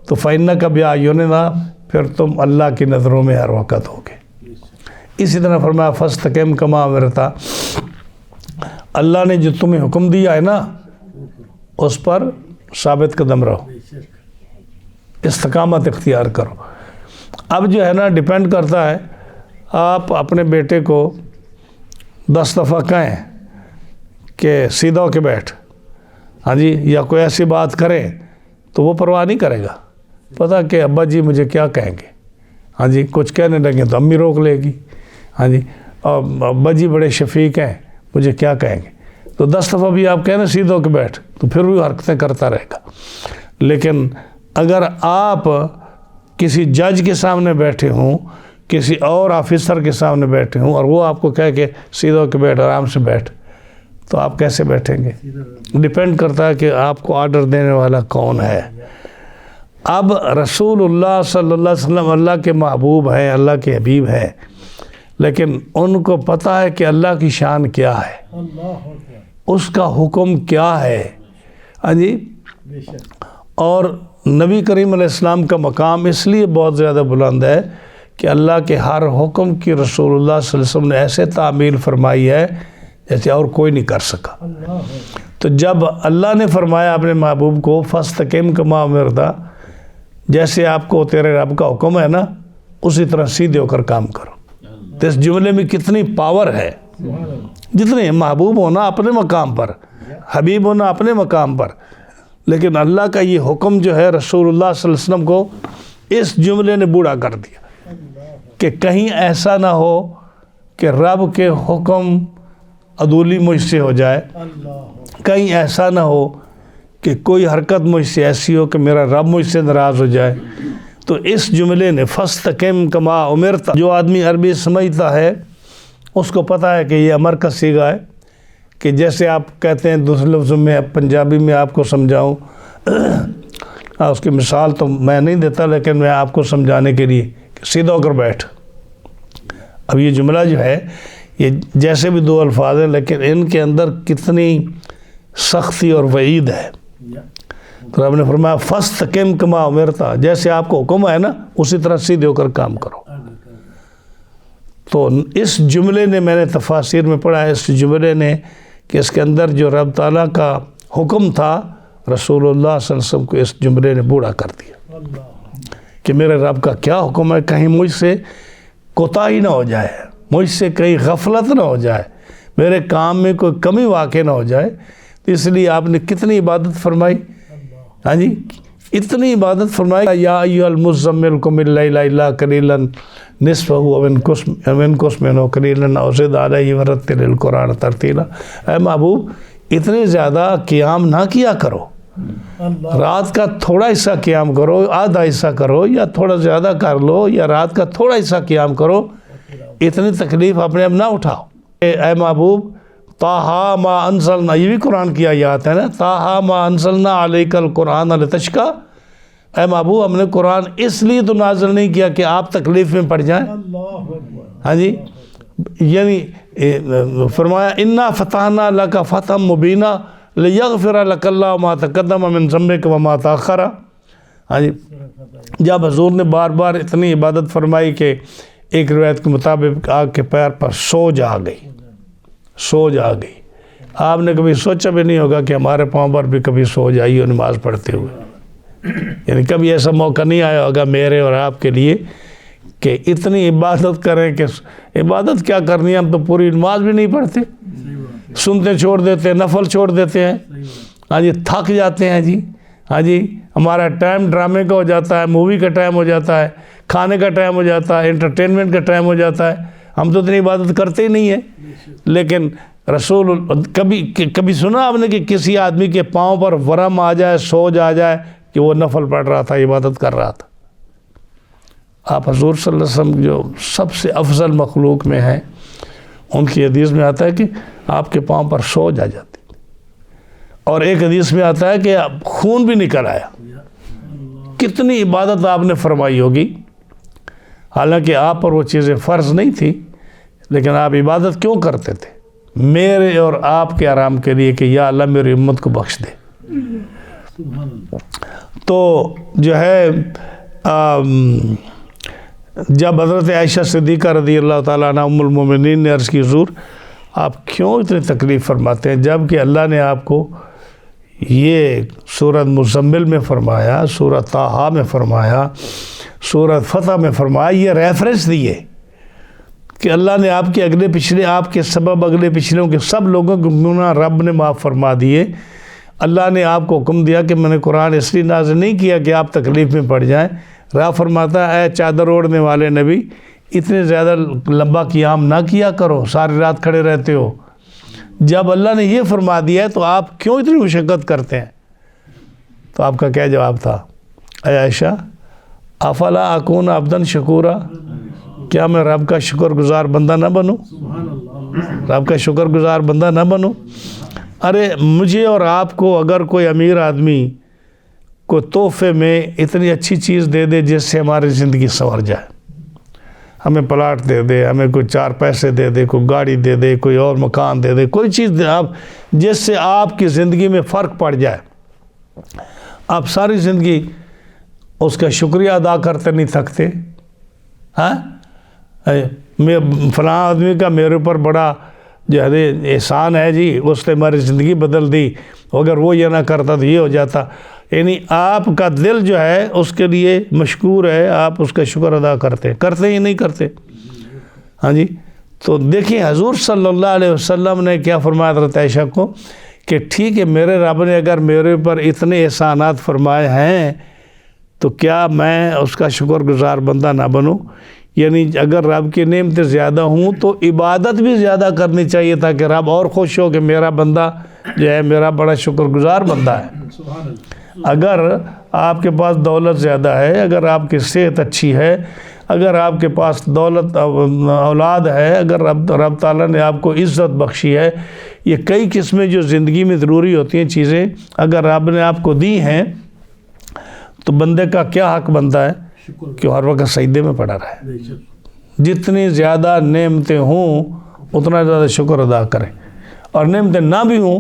تو فَإِنَّکَ بِأَعْیُنِنَا، پھر تم اللہ کی نظروں میں ہر وقت ہوگے۔ اسی طرح فرمایا فاستقم کما امرتا، اللہ نے جو تمہیں حکم دیا ہے نا اس پر ثابت قدم رہو، استقامت اختیار کرو۔ اب جو ہے نا ڈیپینڈ کرتا ہے، آپ اپنے بیٹے کو 10 دفعہ کہیں کہ سیدھا ہو کے بیٹھ، ہاں جی، یا کوئی ایسی بات کریں تو وہ پرواہ نہیں کرے گا، پتہ کہ ابا جی مجھے کیا کہیں گے، ہاں جی، کچھ کہنے لگیں تو امی روک لے گی، ہاں جی، اور ابا جی بڑے شفیق ہیں مجھے کیا کہیں گے، تو 10 دفعہ بھی آپ کہنا سیدھا ہو کے بیٹھ تو پھر بھی حرکتیں کرتا رہے گا۔ لیکن اگر آپ کسی جج کے سامنے بیٹھے ہوں، کسی اور آفیسر کے سامنے بیٹھے ہوں اور وہ آپ کو کہے کہ سیدھا ہو کے بیٹھ، آرام سے بیٹھ، تو آپ کیسے بیٹھیں گے؟ ڈیپینڈ کرتا ہے کہ آپ کو آرڈر دینے والا کون ہے۔ اب رسول اللہ صلی اللہ علیہ وسلم اللہ کے محبوب ہیں، اللہ کے حبیب ہیں، لیکن ان کو پتہ ہے کہ اللہ کی شان کیا ہے، اس کا حکم کیا ہے، ہاں جی، اور نبی کریم علیہ السلام کا مقام اس لیے بہت زیادہ بلند ہے کہ اللہ کے ہر حکم کی رسول اللہ صلی اللہ علیہ وسلم نے ایسے تعمیل فرمائی ہے جیسے اور کوئی نہیں کر سکا۔ تو جب اللہ نے فرمایا اپنے محبوب کو فاستقم کما امرتا، جیسے آپ کو تیرے رب کا حکم ہے نا اسی طرح سیدھے ہو کر کام کرو۔ تو اس جملے میں کتنی پاور ہے، جتنے محبوب ہونا اپنے مقام پر، حبیب ہونا اپنے مقام پر، لیکن اللہ کا یہ حکم جو ہے رسول اللہ صلی اللہ علیہ وسلم کو اس جملے نے بوڑھا کر دیا کہ کہیں ایسا نہ ہو کہ رب کے حکم عدولی مجھ سے ہو جائے، کہیں ایسا نہ ہو کہ کوئی حرکت مجھ سے ایسی ہو کہ میرا رب مجھ سے ناراض ہو جائے۔ تو اس جملے نے فاستقم کما امرتا، جو آدمی عربی سمجھتا ہے اس کو پتہ ہے کہ یہ امر کا صیغہ ہے، کہ جیسے آپ کہتے ہیں دوسرے لفظوں میں پنجابی میں آپ کو سمجھاؤں، اس کی مثال تو میں نہیں دیتا لیکن میں آپ کو سمجھانے کے لیے کہ سیدھا ہو کر بیٹھ۔ اب یہ جملہ جو ہے یہ جیسے بھی 2 الفاظ ہیں لیکن ان کے اندر کتنی سختی اور وعید ہے، تو رب نے فرمایا فاستقم کما امرتا، جیسے آپ کو حکم ہے نا اسی طرح سیدھے ہو کر کام کرو۔ تو اس جملے نے، میں نے تفاسیر میں پڑھا ہے اس جملے نے کہ اس کے اندر جو رب تعالیٰ کا حکم تھا رسول اللہ صلی اللہ علیہ وسلم کو اس جملے نے بوڑھا کر دیا کہ میرے رب کا کیا حکم ہے، کہیں مجھ سے کوتاہی نہ ہو جائے، مجھ سے کہیں غفلت نہ ہو جائے، میرے کام میں کوئی کمی واقع نہ ہو جائے۔ تو اس لیے آپ نے کتنی عبادت فرمائی، ہاں جی، اتنی عبادت فرمائی، یا ایھا المزمل قم اللیل الا قلیلا نصفہ او انقص منہ قلیلا او زد علیہ ورتل القرآن ترتیلا۔ اے محبوب اتنے زیادہ قیام نہ کیا کرو، رات کا تھوڑا حصہ قیام کرو، آدھا حصہ کرو یا تھوڑا زیادہ کر لو، یا رات کا تھوڑا حصہ قیام کرو، اتنی تکلیف اپنے اب نہ اٹھاؤ۔ اے محبوب طٰہٰ ما انزلنا، یہ بھی قرآن کی آیات ہے نا، طٰہٰ ما انزلنا علیک القرآن لتشقیٰ، اے محبوب ہم نے قرآن اس لیے تو نازل نہیں کیا کہ آپ تکلیف میں پڑ جائیں، ہاں جی، یعنی فرمایا انا فتحنا لک فتحا مبینا لیغفر لک اللہ ما تقدم من ذنبک وما تاخر۔ ہاں جی، جب حضور نے بار بار اتنی عبادت فرمائی کہ ایک روایت کے مطابق آگ کے پیر پر سوج آ گئی، سوج آ گئی۔ آپ نے کبھی سوچا بھی نہیں ہوگا کہ ہمارے پاؤں پر بھی کبھی سوج آئی ہو نماز پڑھتے ہوئے، یعنی کبھی ایسا موقع نہیں آیا ہوگا میرے اور آپ کے لیے کہ اتنی عبادت کریں کہ عبادت کیا کرنی ہے، ہم تو پوری نماز بھی نہیں پڑھتے، سنتے چھوڑ دیتے ہیں، نفل چھوڑ دیتے ہیں، ہاں جی، تھک جاتے ہیں جی، ہاں جی، ہمارا ٹائم ڈرامے کا ہو جاتا ہے، مووی کا ٹائم ہو جاتا ہے، کھانے کا ٹائم ہو جاتا ہے، انٹرٹینمنٹ کا ٹائم ہو جاتا ہے، ہم تو اتنی عبادت کرتے ہی نہیں ہیں۔ لیکن رسول کبھی سنا آپ نے کہ کسی آدمی کے پاؤں پر ورم آ جائے، سوج آ جائے کہ وہ نفل پڑھ رہا تھا، عبادت کر رہا تھا؟ آپ حضور صلی اللہ علیہ وسلم جو سب سے افضل مخلوق میں ہیں، ان کی حدیث میں آتا ہے کہ آپ کے پاؤں پر سوج آ جاتی، اور ایک حدیث میں آتا ہے کہ خون بھی نکل آیا۔ کتنی عبادت آپ نے فرمائی ہوگی، حالانکہ آپ پر وہ چیزیں فرض نہیں تھی، لیکن آپ عبادت کیوں کرتے تھے؟ میرے اور آپ کے آرام کے لیے کہ یا اللہ میری امت کو بخش دے۔ تو جو ہے جب حضرت عائشہ صدیقہ رضی اللہ تعالیٰ عنہ ام المومنین نے عرض کی حضور آپ کیوں اتنی تکلیف فرماتے ہیں، جب کہ اللہ نے آپ کو یہ سورۃ مزمل میں فرمایا، سورۃ طٰہٰ میں فرمایا، سورۃ فتح میں فرمایا، یہ ریفرنس دیے کہ اللہ نے آپ کے اگلے پچھلے، آپ کے سبب اگلے پچھلوں کے سب لوگوں کے گناہ رب نے معاف فرما دیے۔ اللہ نے آپ کو حکم دیا کہ میں نے قرآن اس لیے نازل نہیں کیا کہ آپ تکلیف میں پڑ جائیں۔ رب فرماتا ہے اے چادر اوڑھنے والے نبی اتنے زیادہ لمبا قیام نہ کیا کرو، ساری رات کھڑے رہتے ہو۔ جب اللہ نے یہ فرما دیا ہے تو آپ کیوں اتنی مشقت کرتے ہیں؟ تو آپ کا کیا جواب تھا؟ اے عائشہ افلا اکون عبدا شکورا، کیا میں رب کا شکر گزار بندہ نہ بنوں؟ رب کا شکر گزار بندہ نہ بنوں؟ ارے مجھے اور آپ کو اگر کوئی امیر آدمی کو تحفے میں اتنی اچھی چیز دے دے جس سے ہماری زندگی سنور جائے، ہمیں پلاٹ دے دے، ہمیں کوئی 4 پیسے دے دے، کوئی گاڑی دے دے، کوئی اور مکان دے دے، کوئی چیز دے آپ جس سے آپ کی زندگی میں فرق پڑ جائے، آپ ساری زندگی اس کا شکریہ ادا کرتے نہیں تھکتے؟ ہاں میں فلاں آدمی کا میرے اوپر بڑا جو ہے احسان ہے جی، اس نے ہماری زندگی بدل دی، اگر وہ یہ نہ کرتا تو یہ ہو جاتا۔ یعنی آپ کا دل جو ہے اس کے لیے مشکور ہے، آپ اس کا شکر ادا کرتے ہی نہیں کرتے؟ ہاں جی، تو دیکھیں حضور صلی اللہ علیہ وسلم نے کیا فرمایا حضرت عائشہ کو کہ ٹھیک ہے میرے رب نے اگر میرے اوپر اتنے احسانات فرمائے ہیں تو کیا میں اس کا شکر گزار بندہ نہ بنوں؟ یعنی اگر رب کی نعمتیں زیادہ ہوں تو عبادت بھی زیادہ کرنی چاہیے تاکہ رب اور خوش ہو کہ میرا بندہ جو ہے میرا بڑا شکر گزار بندہ ہے۔ اگر آپ کے پاس دولت زیادہ ہے، اگر آپ کی صحت اچھی ہے، اگر آپ کے پاس دولت اولاد ہے، اگر رب تعالیٰ نے آپ کو عزت بخشی ہے، یہ کئی قسمیں جو زندگی میں ضروری ہوتی ہیں چیزیں اگر رب نے آپ کو دی ہیں تو بندے کا کیا حق بنتا ہے کہ ہر وقت سجدے میں پڑا رہے، جتنی زیادہ نعمتیں ہوں اتنا زیادہ شکر ادا کریں، اور نعمتیں نہ بھی ہوں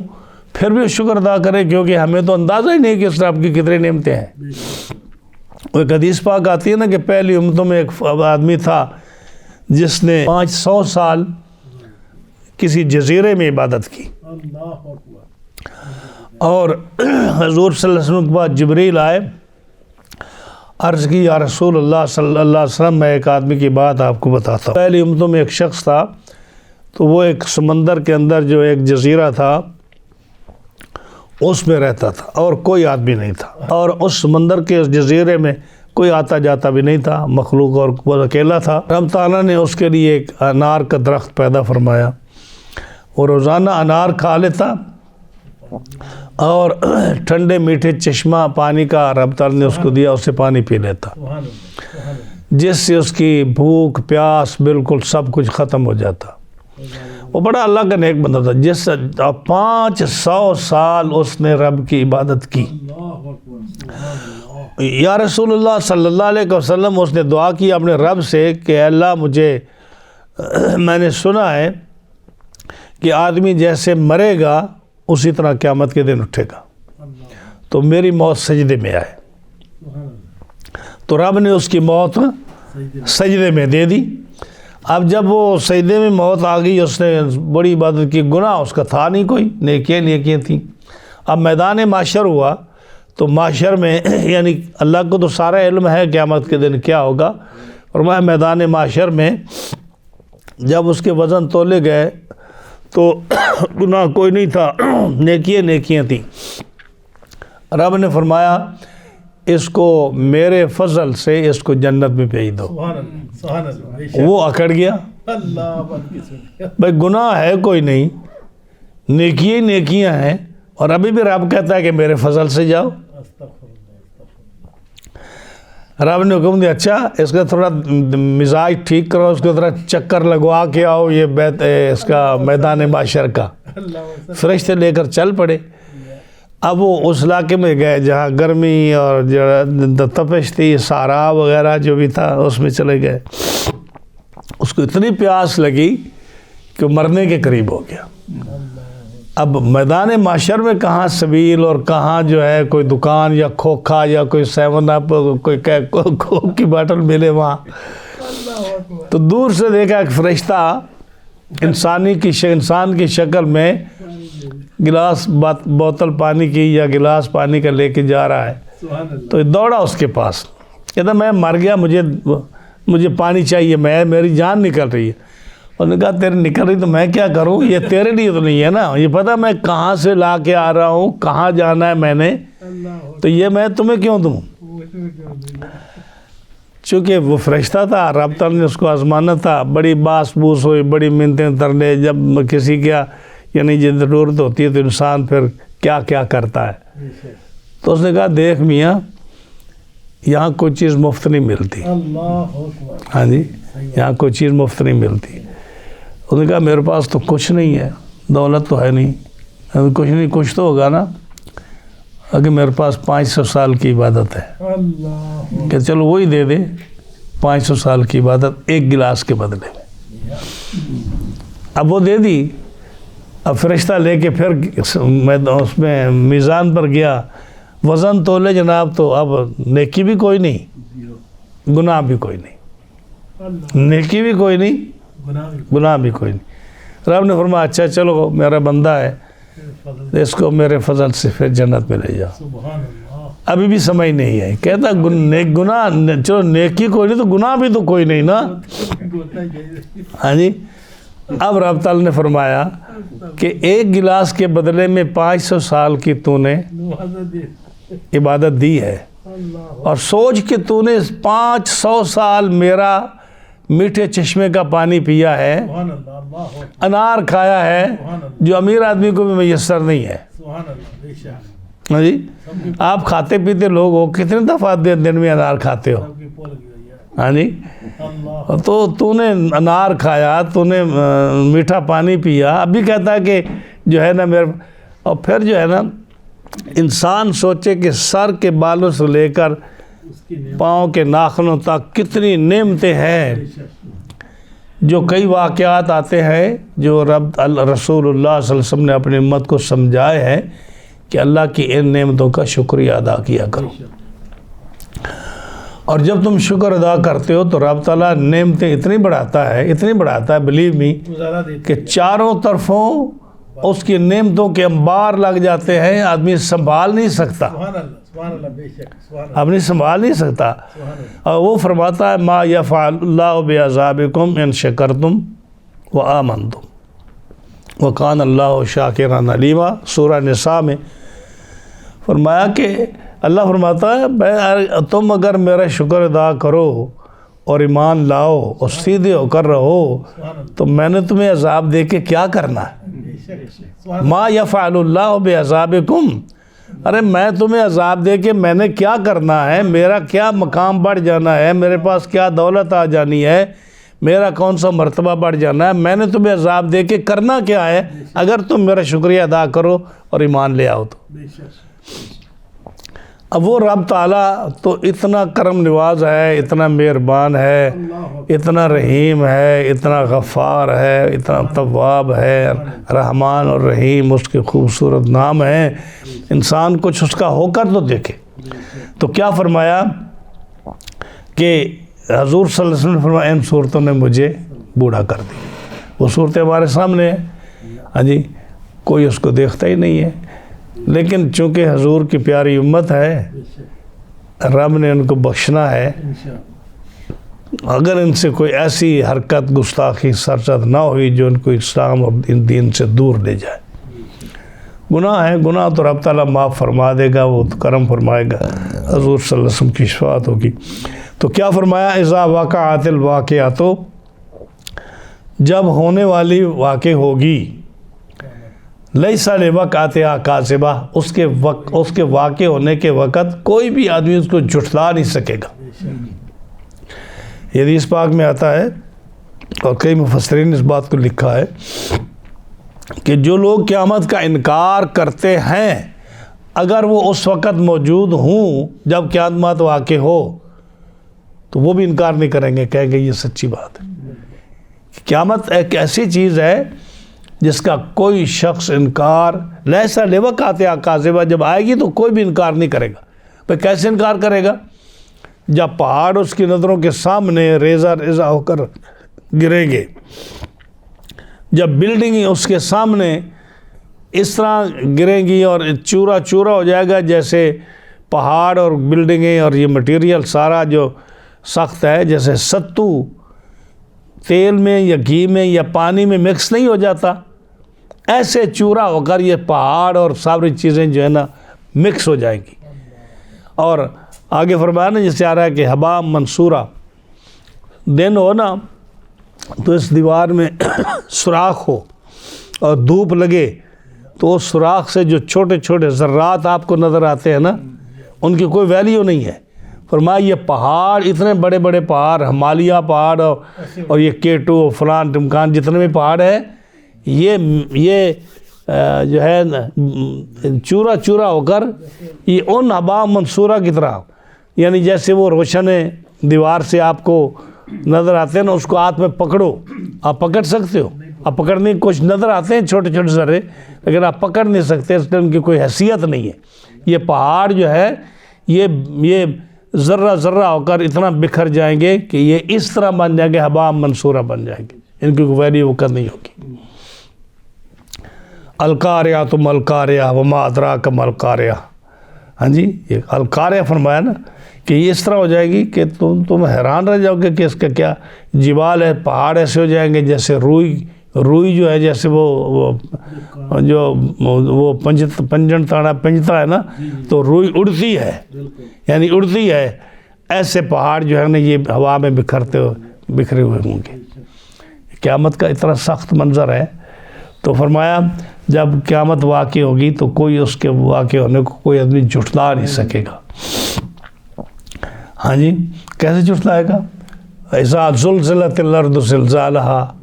پھر بھی شکر ادا کرے، کیونکہ ہمیں تو اندازہ ہی نہیں کہ اس رب کی کتنی نعمتیں ہیں۔ ایک حدیث پاک آتی ہے نا کہ پہلی امتوں میں ایک آدمی تھا جس نے 500 سال کسی جزیرے میں عبادت کی، اللہ اکبر۔ اور حضور صلی اللہ علیہ وسلم کے بعد جبریل آئے، عرض کی یا رسول اللہ صلی اللہ علیہ وسلم، میں ایک آدمی کی بات آپ کو بتاتا ہوں۔ پہلی امتوں میں ایک شخص تھا، تو وہ ایک سمندر کے اندر جو ایک جزیرہ تھا اس میں رہتا تھا، اور کوئی آدمی نہیں تھا، اور اس سمندر کے اس جزیرے میں کوئی آتا جاتا بھی نہیں تھا مخلوق، اور وہ اکیلا تھا۔ رب تعالیٰ نے اس کے لیے ایک انار کا درخت پیدا فرمایا، وہ روزانہ انار کھا لیتا، اور ٹھنڈے میٹھے چشمہ پانی کا رب تعالیٰ نے اس کو دیا، اس سے پانی پی لیتا، سبحان اللہ، سبحان اللہ۔ جس سے اس کی بھوک پیاس بالکل سب کچھ ختم ہو جاتا۔ وہ بڑا اللہ کا نیک بندہ تھا، جس 500 سال اس نے رب کی عبادت کی۔ اللہ اکبر، سبحان اللہ۔ یا رسول اللہ صلی اللہ علیہ وسلم، اس نے دعا کی اپنے رب سے کہ اے اللہ مجھے، میں نے سنا ہے کہ آدمی جیسے مرے گا اسی طرح قیامت کے دن اٹھے گا، اللہ، تو میری موت سجدے میں آئے۔ سبحان اللہ۔ تو رب نے اس کی موت سجدے سجدے میں دے دی۔ اب جب وہ سجدے میں موت آ گئی، اس نے بڑی عبادت کی، گناہ اس کا تھا نہیں کوئی، نیکیاں تھیں۔ اب میدان معاشر ہوا، تو معاشر میں یعنی اللہ کو تو سارا علم ہے قیامت کے دن کیا ہوگا، اور میں میدان معاشر میں جب اس کے وزن تولے گئے تو گناہ کوئی نہیں تھا، نیکیاں تھیں۔ رب نے فرمایا اس کو میرے فضل سے اس کو جنت میں بھیج دو۔ سبحان اللہ، سبحان اللہ، بے شک۔ وہ اکڑ گیا، اللہ اکبر۔ بھائی گناہ ہے کوئی نہیں، نیکیاں ہیں، اور ابھی بھی رب کہتا ہے کہ میرے فضل سے جاؤ۔ استغفر اللہ، استغفر اللہ۔ رب نے حکم دیا اچھا اس کا تھوڑا مزاج ٹھیک کرو، اس کو تھوڑا چکر لگوا کے آؤ یہ اس کا میدان معاشر کا۔ اللہ اکبر۔ فرشتے لے کر چل پڑے۔ اب وہ اس علاقے میں گئے جہاں گرمی اور جو تپش تھی، صحرا وغیرہ جو بھی تھا اس میں چلے گئے۔ اس کو اتنی پیاس لگی کہ مرنے کے قریب ہو گیا۔ اب میدان معاشر میں کہاں سبیل اور کہاں جو ہے کوئی دکان یا کھوکھا یا کوئی 7 اپ کوئی کوک کی باٹل ملے وہاں۔ تو دور سے دیکھا ایک فرشتہ انسان کی شکل میں گلاس بوتل پانی کی یا گلاس پانی کا لے کے جا رہا ہے۔ سبحان اللہ۔ تو دوڑا اس کے پاس، کہتا میں مر گیا، مجھے پانی چاہیے، میری جان نکل رہی ہے۔ انہوں نے کہا تیرے نکل رہی تو میں کیا کروں، یہ تیرے لیے تو نہیں ہے نا، یہ پتہ میں کہاں سے لا کے آ رہا ہوں، کہاں جانا ہے میں نے، اللہ اکبر۔ تو یہ میں تمہیں کیوں دوں؟ چونکہ وہ فرشتہ تھا، رب تعالیٰ نے اس کو آزمانا تھا، بڑی باس بوس ہوئی، بڑی منتیں ترلے، جب کسی کیا یعنی جب ضرورت ہوتی ہے تو انسان پھر کیا کرتا ہے۔ بے شک۔ تو اس نے کہا دیکھ میاں یہاں کوئی چیز مفت نہیں ملتی، اللہ اکبر۔ ہاں جی، یہاں کوئی چیز مفت نہیں ملتی۔ اس نے کہا میرے پاس تو کچھ نہیں ہے، دولت تو ہے نہیں، کچھ نہیں، کچھ تو ہوگا نا، اگر میرے پاس 500 سال کی عبادت ہے، اللہ کہ چلو وہی دے دے 500 سال کی عبادت ایک گلاس کے بدلے میں۔ اب وہ دے دی۔ اب فرشتہ لے کے پھر اس میں میزان پر گیا، وزن تولے جناب، تو اب نیکی بھی کوئی نہیں، گناہ بھی کوئی نہیں، اللہ، نیکی بھی کوئی نہیں، گناہ بھی کوئی نہیں۔ رب نے فرمایا اچھا چلو میرا بندہ ہے، اس کو میرے فضل سے پھر جنت میں لے جاؤ۔ سبحان اللہ۔ ابھی بھی سمجھ نہیں ہے، کہتا گناہ چلو نیکی کوئی نہیں تو گناہ بھی تو کوئی نہیں نا، ہاں جی۔ اب رب تعالیٰ نے فرمایا کہ ایک گلاس کے بدلے میں 500 سال کی تو نے عبادت دی ہے، اور سوچ کہ تو نے 500 سال میرا میٹھے چشمے کا پانی پیا ہے، سبحان اللہ، اللہ اکبر۔ انار کھایا ہے جو امیر آدمی کو بھی میسر نہیں ہے، سبحان اللہ، بے شک۔ ہاں جی۔ آپ کھاتے پیتے لوگ ہو، کتنے دفعہ دن میں انار کھاتے ہو، سب کی پول گئی ہے۔ ہاں جی۔ اللہ تو نے انار کھایا، تو نے میٹھا پانی پیا، ابھی کہتا ہے کہ جو ہے نا میرے، اور پھر جو ہے نا انسان سوچے کہ سر کے بالوں سے لے کر اس کی نعمت، پاؤں کے ناخنوں تک کتنی نعمتیں ہیں، بے شک۔ جو کئی واقعات آتے ہیں جو رسول اللہ صلی اللہ علیہ وسلم نے اپنی امت کو سمجھائے ہیں کہ اللہ کی ان نعمتوں کا شکریہ ادا کیا کرو، اور جب تم شکر ادا کرتے ہو تو رب تعالیٰ نعمتیں اتنی بڑھاتا ہے بلیو می گزارا دیتے کہ چاروں طرفوں اس کی نعمتوں کے انبار لگ جاتے ہیں، آدمی سنبھال نہیں سکتا، سبحان اللہ بے شک سبحان اللہ آدمی سنبھال نہیں سکتا۔ سبحان اللہ اور وہ فرماتا ہے ما یفعل اللہ بعذابکم ان شکرتم وآمنتم وکان اللہ شاکرا علیما۔ سورہ نساء میں فرمایا کہ اللہ فرماتا ہے تم اگر میرا شکر ادا کرو اور ایمان لاؤ اور سیدھے ہو کر رہو سبحان اللہ تو میں نے تمہیں عذاب دے کے کیا کرنا ہے؟ بے شک سبحان ما یفعل اللہ بعذابکم، ارے میں تمہیں عذاب دے کے میں نے کیا کرنا ہے؟ میرا کیا مقام بڑھ جانا ہے؟ میرے پاس کیا دولت آ جانی ہے؟ میرا کون سا مرتبہ بڑھ جانا ہے؟ میں نے تمہیں عذاب دے کے کرنا کیا ہے اگر تم میرا شکریہ ادا کرو اور ایمان لے آؤ تو؟ بے شک اب وہ رب تعالیٰ تو اتنا کرم نواز ہے، اتنا مہربان ہے، اللہ اتنا رحیم ہے، اتنا غفار ہے، اتنا تواب ہے، رحمان اور رحیم اس کے خوبصورت نام ہیں۔ انسان کچھ اس کا ہو کر تو دیکھے۔ تو کیا فرمایا کہ حضور صلی اللہ علیہ وسلم نے فرمایا ان صورتوں نے مجھے بوڑھا کر دیا۔ وہ صورتیں ہمارے سامنے ہیں، ہاں جی، کوئی اس کو دیکھتا ہی نہیں ہے، لیکن چونکہ حضور کی پیاری امت ہے، بے شک رب نے ان کو بخشنا ہے۔ انشاءاللہ اگر ان سے کوئی ایسی حرکت گستاخی سرزد نہ ہوئی جو ان کو اسلام اور دین سے دور لے جائے۔ گناہ ہے، گناہ تو رب تعالیٰ معاف فرما دے گا، وہ تو کرم فرمائے گا، حضور صلی اللہ علیہ وسلم کی شفاعت ہوگی۔ تو کیا فرمایا اذا وقعت الواقعات، جب ہونے والی واقع ہوگی، لیس لوقعتہا کاذبہ، اس کے واقع ہونے کے وقت کوئی بھی آدمی اس کو جھٹلا نہیں سکے گا۔ بے شک یہ حدیث پاک میں آتا ہے اور کئی مفسرین نے اس بات کو لکھا ہے کہ جو لوگ قیامت کا انکار کرتے ہیں اگر وہ اس وقت موجود ہوں جب قیامت واقع ہو تو وہ بھی انکار نہیں کریں گے، کہیں گے یہ سچی بات ہے۔ قیامت ایک ایسی چیز ہے جس کا کوئی شخص انکار لیس لوقعتہا کاذبہ، جب آئے گی تو کوئی بھی انکار نہیں کرے گا۔ پھر کیسے انکار کرے گا؟ جب پہاڑ اس کی نظروں کے سامنے ریزہ ریزہ ہو کر گریں گے، جب بلڈنگیں اس کے سامنے اس طرح گریں گی اور چورا چورا ہو جائے گا، جیسے پہاڑ اور بلڈنگیں اور یہ مٹیریل سارا جو سخت ہے، جیسے ستو تیل میں یا گھی میں یا پانی میں مکس نہیں ہو جاتا، ایسے چورا ہو کر یہ پہاڑ اور ساری چیزیں جو ہے نا مکس ہو جائیں گی۔ اور آگے فرمایا نا جس سے آ رہا ہے کہ حبا منصورہ، دن ہو نا تو اس دیوار میں سوراخ ہو اور دھوپ لگے تو اس سوراخ سے جو چھوٹے چھوٹے ذرات آپ کو نظر آتے ہیں نا ان کی کوئی ویلیو نہیں ہے۔ فرمایا یہ پہاڑ، اتنے بڑے بڑے پہاڑ، ہمالیہ پہاڑ اور یہ K2 فلان ٹمکان جتنے بھی پہاڑ ہیں، یہ جو ہے چورا چورا ہو کر یہ ان حبا منصورہ کی طرح، یعنی جیسے وہ روشن دیوار سے آپ کو نظر آتے ہیں نا، اس کو ہاتھ میں پکڑو، آپ پکڑ سکتے ہو، آپ پکڑنے کی کچھ نظر آتے ہیں چھوٹے چھوٹے ذرے، لیکن آپ پکڑ نہیں سکتے، اس لیے ان کی کوئی حیثیت نہیں ہے۔ یہ پہاڑ جو ہے یہ ذرہ ذرہ ہو کر اتنا بکھر جائیں گے کہ یہ اس طرح بن جائیں گے، حبا منصورہ بن جائیں گے، ان کی کوئی ویلیو وقت نہیں ہوگی۔ القاریہ ما القاریہ وما ادراک ما القاریہ، ہاں جی، یہ القاریہ فرمایا نا کہ یہ اس طرح ہو جائے گی کہ تم حیران رہ جاؤ گے کہ اس کا کیا جبال ہے، پہاڑ ایسے ہو جائیں گے جیسے روئی جو ہے، جیسے وہ پنجتا ہے نا، تو روئی اڑتی ہے، یعنی اڑتی ہے، ایسے پہاڑ جو ہے نا یہ ہوا میں بکھرے ہوئے ہوں گے۔ قیامت کا اتنا سخت منظر ہے۔ تو فرمایا جب قیامت واقع ہوگی تو کوئی اس کے واقع ہونے کو کوئی آدمی جھٹلا نہیں سکے گا۔ ہاں جی، کیسے جھٹلائے گا؟ اذا زلزلت الارض زلزالها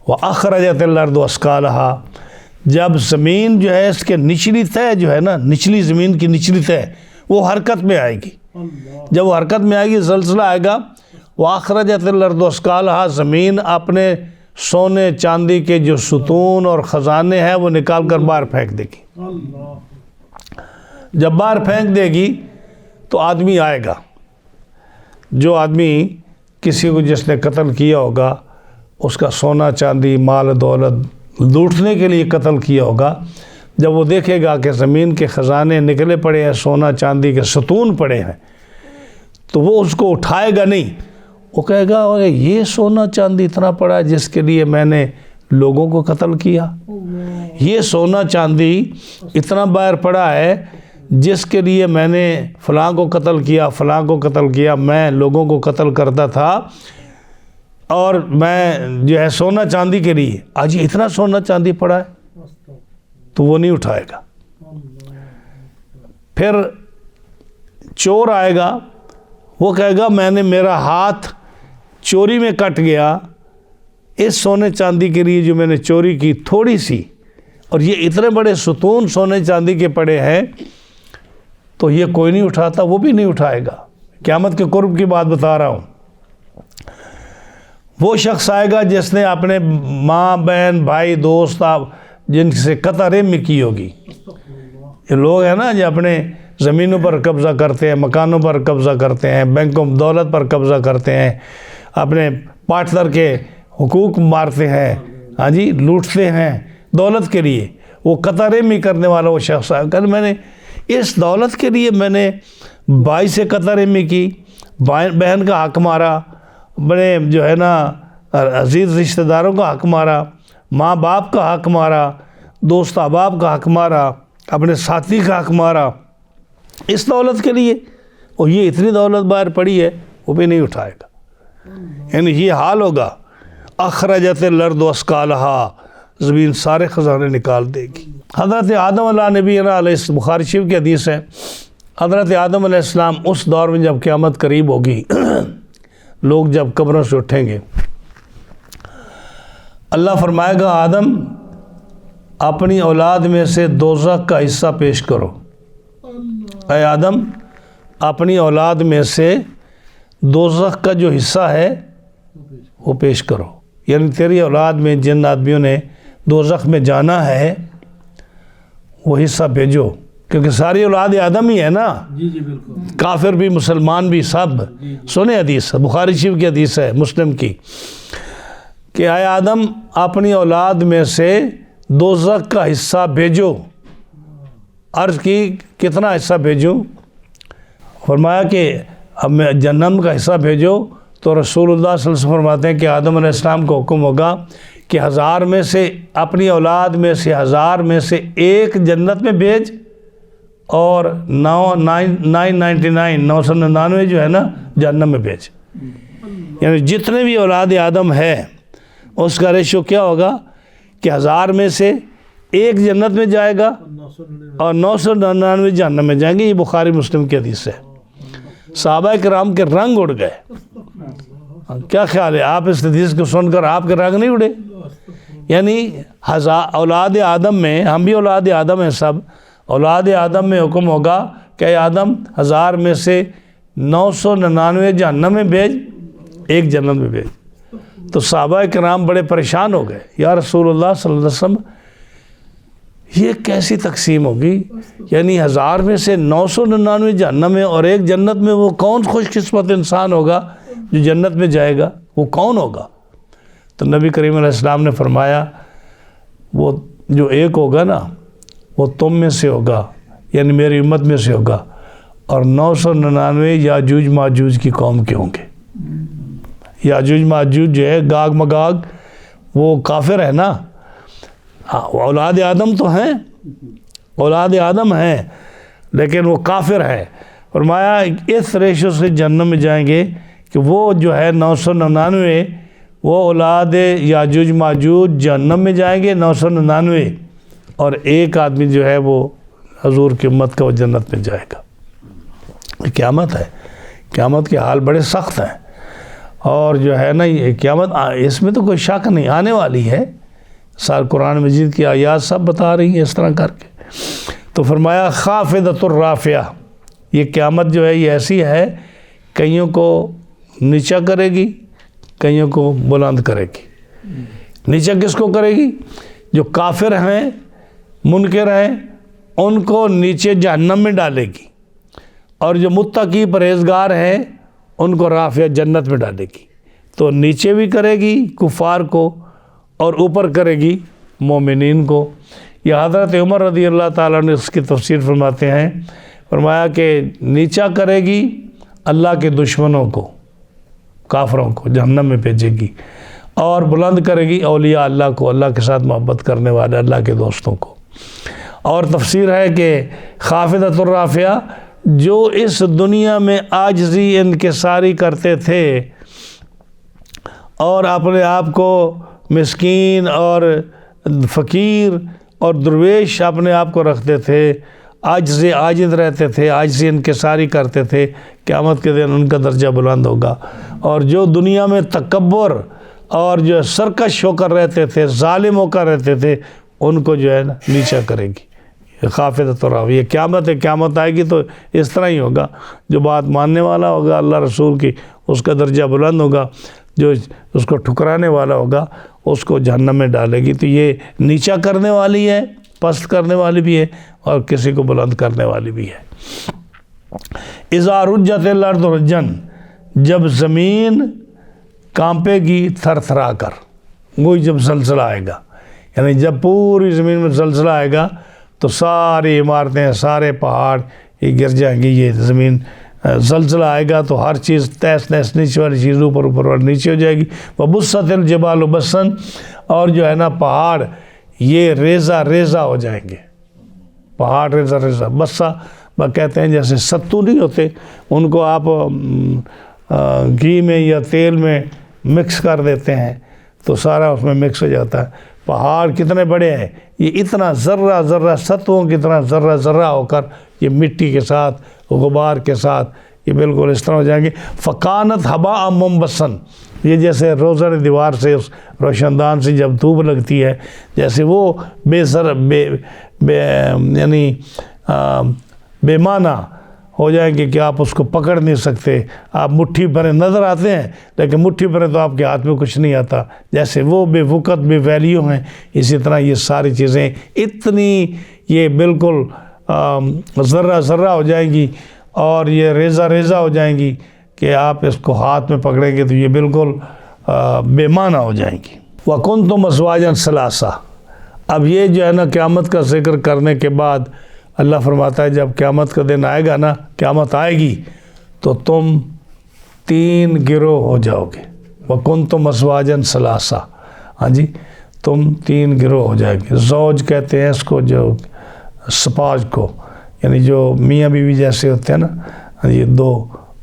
واخرجت الارض اثقالها، جب زمین جو ہے اس کے نچلی تہ جو ہے نا، نچلی زمین کی نچلی تہ وہ حرکت میں آئے گی، اللہ جب وہ حرکت میں آئے گی زلزلہ آئے گا وَأَخْرَجَتِ الْأَرْضُ أَثْقَالَهَا، زمین اپنے سونے چاندی کے جو ستون اور خزانے ہیں وہ نکال کر باہر پھینک دے گی. جب باہر پھینک دے گی تو آدمی آئے گا. جو آدمی کسی کو جس نے قتل کیا ہوگا اس کا سونا چاندی مال دولت لوٹنے کے لیے قتل کیا ہوگا، جب وہ دیکھے گا کہ زمین کے خزانے نکلے پڑے ہیں، سونا چاندی کے ستون پڑے ہیں، تو وہ اس کو اٹھائے گا نہیں. وہ کہے گا یہ سونا چاندی اتنا پڑا ہے جس کے لیے میں نے لوگوں کو قتل کیا، یہ سونا چاندی اتنا باہر پڑا ہے جس کے لیے میں نے فلاں کو قتل کیا، فلاں کو قتل کیا، میں لوگوں کو قتل کرتا تھا اور میں جو ہے سونا چاندی کے لیے آج یہ اتنا سونا چاندی پڑا ہے، تو وہ نہیں اٹھائے گا. پھر چور آئے گا، وہ کہے گا میں نے میرا ہاتھ چوری میں کٹ گیا، اس سونے چاندی کے لیے جو میں نے چوری کی تھوڑی سی، اور یہ اتنے بڑے ستون سونے چاندی کے پڑے ہیں، تو یہ کوئی نہیں اٹھاتا، وہ بھی نہیں اٹھائے گا. قیامت کے قرب کی بات بتا رہا ہوں. وہ شخص آئے گا جس نے اپنے ماں بہن بھائی دوست جن سے قطع رحمی کی ہوگی. یہ لوگ ہیں نا جو اپنے زمینوں پر قبضہ کرتے ہیں، مکانوں پر قبضہ کرتے ہیں، بینکوں دولت پر قبضہ کرتے ہیں، اپنے پارٹنر کے حقوق مارتے ہیں، ہاں جی لوٹتے ہیں دولت کے لیے. وہ قطع رحمی کرنے والا وہ شخص آئے گا، میں نے اس دولت کے لیے میں نے بھائی سے قطع رحمی کی، بہن کا حق مارا، بڑے جو ہے نا عزیز رشتہ داروں کا حق مارا، ماں باپ کا حق مارا، دوست احباب کا حق مارا، اپنے ساتھی کا حق مارا اس دولت کے لیے، اور یہ اتنی دولت باہر پڑی ہے وہ بھی نہیں اٹھائے گا. یعنی یہ حال ہوگا. اخرجت الارض اثقالہا، زمین سارے خزانے نکال دے گی. حضرت آدم علیہ نبی علیہ بخاری شریف کی حدیث ہے، حضرت آدم علیہ السلام اس دور میں جب قیامت قریب ہوگی، لوگ جب قبروں سے اٹھیں گے، اللہ فرمائے گا آدم اپنی اولاد میں سے دوزخ کا حصہ پیش کرو. اے آدم اپنی اولاد میں سے دوزخ کا جو حصہ ہے وہ پیش کرو. یعنی تیری اولاد میں جن آدمیوں نے دوزخ میں جانا ہے وہ حصہ بھیجو، کیونکہ ساری اولاد آدم ہی ہے نا. جی بالکل، کافر بھی مسلمان بھی سب. سنے حدیث بخاری شریف کی حدیث ہے، مسلم کی، کہ اے آدم اپنی اولاد میں سے دوزخ کا حصہ بھیجو. عرض کی کتنا حصہ بھیجوں؟ فرمایا کہ اب میں جہنم کا حصہ بھیجو. تو رسول اللہ صلی اللہ علیہ وسلم فرماتے ہیں کہ آدم علیہ السلام کو حکم ہوگا کہ 1000 میں سے اپنی اولاد میں سے 1000 میں سے ایک جنت میں بھیج، اور 999 جو ہے نا جہنم میں بھیج. یعنی جتنے بھی اولاد آدم ہے اس کا ریشو کیا ہوگا کہ 1000 میں سے ایک جنت میں جائے گا اور 999 جہنم میں جائیں گے. یہ بخاری مسلم کی حدیث ہے. صحابہ کرام کے رنگ اڑ گئے. کیا خیال ہے آپ اس حدیث کو سن کر آپ کے رنگ نہیں اڑے؟ یعنی اولاد آدم میں، ہم بھی اولاد آدم ہیں سب، اولاد آدم میں حکم ہوگا کہ آدم 1000 میں سے 999 جہنم میں بھیج، ایک جنت میں بھیج. تو صحابہ کرام بڑے پریشان ہو گئے، یا رسول اللہ صلی اللہ علیہ وسلم یہ کیسی تقسیم ہوگی؟ یعنی 1000 میں سے 999 جہنم میں اور ایک جنت میں، وہ کون خوش قسمت انسان ہوگا جو جنت میں جائے گا؟ وہ کون ہوگا؟ تو نبی کریم علیہ السلام نے فرمایا وہ جو ایک ہوگا نا وہ تم میں سے ہوگا، یعنی میری امت میں سے ہوگا، اور 999 یاجوج ماجوج کی قوم کے ہوں گے. یاجوج ماجوج جو ہے گاگ مگاگ وہ کافر ہے نا. اولاد آدم تو ہیں، اولاد آدم ہیں، لیکن وہ کافر ہے. فرمایا اس ریشو سے جہنم میں جائیں گے کہ وہ جو ہے 999 وہ اولاد یاجوج ماجوج جہنم میں جائیں گے 999، اور ایک آدمی جو ہے وہ حضور کی امت کا وہ جنت میں جائے گا. قیامت ہے، قیامت کے حال بڑے سخت ہیں، اور جو ہے نا یہ قیامت اس میں تو کوئی شک نہیں آنے والی ہے. سارے قرآن مجید کی آیات سب بتا رہی ہیں اس طرح کر کے. تو فرمایا خافضۃ الرافعہ، یہ قیامت جو ہے یہ ایسی ہے کئیوں کو نیچا کرے گی، کئیوں کو بلند کرے گی۔ نیچا کس کو کرے گی؟ جو کافر ہیں، منکر ہیں، ان کو نیچے جہنم میں ڈالے گی، اور جو متقی پرہیزگار ہیں ان کو رافعہ جنت میں ڈالے گی۔ تو نیچے بھی کرے گی کفار کو اور اوپر کرے گی مومنین کو۔ یہ حضرت عمر رضی اللہ تعالیٰ نے اس کی تفسیر فرماتے ہیں، فرمایا کہ نیچا کرے گی اللہ کے دشمنوں کو، کافروں کو جہنم میں بھیجے گی، اور بلند کرے گی اولیاء اللہ کو، اللہ کے ساتھ محبت کرنے والے اللہ کے دوستوں کو۔ اور تفسیر ہے کہ خافضۃ الرافعہ جو اس دنیا میں عاجزی انکساری کرتے تھے اور اپنے آپ کو مسکین اور فقیر اور درویش اپنے آپ کو رکھتے تھے، عاجز رہتے تھے، عاجزی انکساری کرتے تھے، قیامت کے دن ان کا درجہ بلند ہوگا۔ اور جو دنیا میں تکبر اور جو سرکش ہو کر رہتے تھے، ظالم ہو کر رہتے تھے، ان کو جو ہے نا نیچا کرے گی۔ خافضۃ الرافعہ، یہ قیامت ہے، قیامت آئے گی تو اس طرح ہی ہوگا۔ جو بات ماننے والا ہوگا اللہ رسول کی، اس کا درجہ بلند ہوگا، جو اس کو ٹھکرانے والا ہوگا اس کو جہنم میں ڈالے گی۔ تو یہ نیچا کرنے والی ہے، پست کرنے والی بھی ہے، اور کسی کو بلند کرنے والی بھی ہے۔ اذا رجت الارض رجن، جب زمین کانپے گی تھر تھرا کر، وہی جب زلزلہ آئے گا، یعنی جب پوری زمین میں زلزلہ آئے گا تو ساری عمارتیں، سارے پہاڑ یہ گر جائیں گے۔ یہ زمین زلزلہ آئے گا تو ہر چیز تیس نیس، نیچے والی چیز اوپر، اوپر والی نیچے ہو جائے گی۔ وبست الجبال بسا، اور جو ہے نا پہاڑ یہ ریزہ ریزہ ہو جائیں گے، پہاڑ ریزہ ریزہ۔ بسا کہتے ہیں جیسے ستو نہیں ہوتے، ان کو آپ گھی میں یا تیل میں مکس کر دیتے ہیں تو سارا اس میں مکس ہو جاتا ہے۔ پہاڑ کتنے بڑے ہیں، یہ اتنا ذرہ ذرہ ستوؤں کی طرح ذرہ ذرہ ہو کر یہ مٹی کے ساتھ، غبار کے ساتھ یہ بالکل اس طرح ہو جائیں گے۔ فکانت ہباء منبثا، یہ جیسے روزن دیوار سے، اس روشن دان سے جب دھوپ لگتی ہے، جیسے وہ یعنی بے معنی ہو جائیں گے کہ آپ اس کو پکڑ نہیں سکتے۔ آپ مٹھی بھرے نظر آتے ہیں لیکن مٹھی بھرے تو آپ کے ہاتھ میں کچھ نہیں آتا۔ جیسے وہ بے وقت بے ویلیو ہیں، اسی طرح یہ ساری چیزیں اتنی یہ بالکل ذرہ ذرہ ہو جائیں گی اور یہ ریزہ ریزہ ہو جائیں گی کہ آپ اس کو ہاتھ میں پکڑیں گے تو یہ بالکل بے معنی ہو جائیں گی۔ وَكُنْتُمْ أَزْوَاجًا ثَلَاثَةً، اب یہ جو ہے نا قیامت کا ذکر کرنے کے بعد اللہ فرماتا ہے جب قیامت کا دن آئے گا نا، قیامت آئے گی تو تم 3 گروہ ہو جاؤ گے۔ وَكُنْتُمْ أَزْوَاجًا ثَلَاثَةً، ہاں جی، تم 3 گروہ ہو جائے گے۔ زوج کہتے ہیں اس کو، جو سپاج کو، یعنی جو میاں بیوی جیسے ہوتے ہیں نا، یہ 2،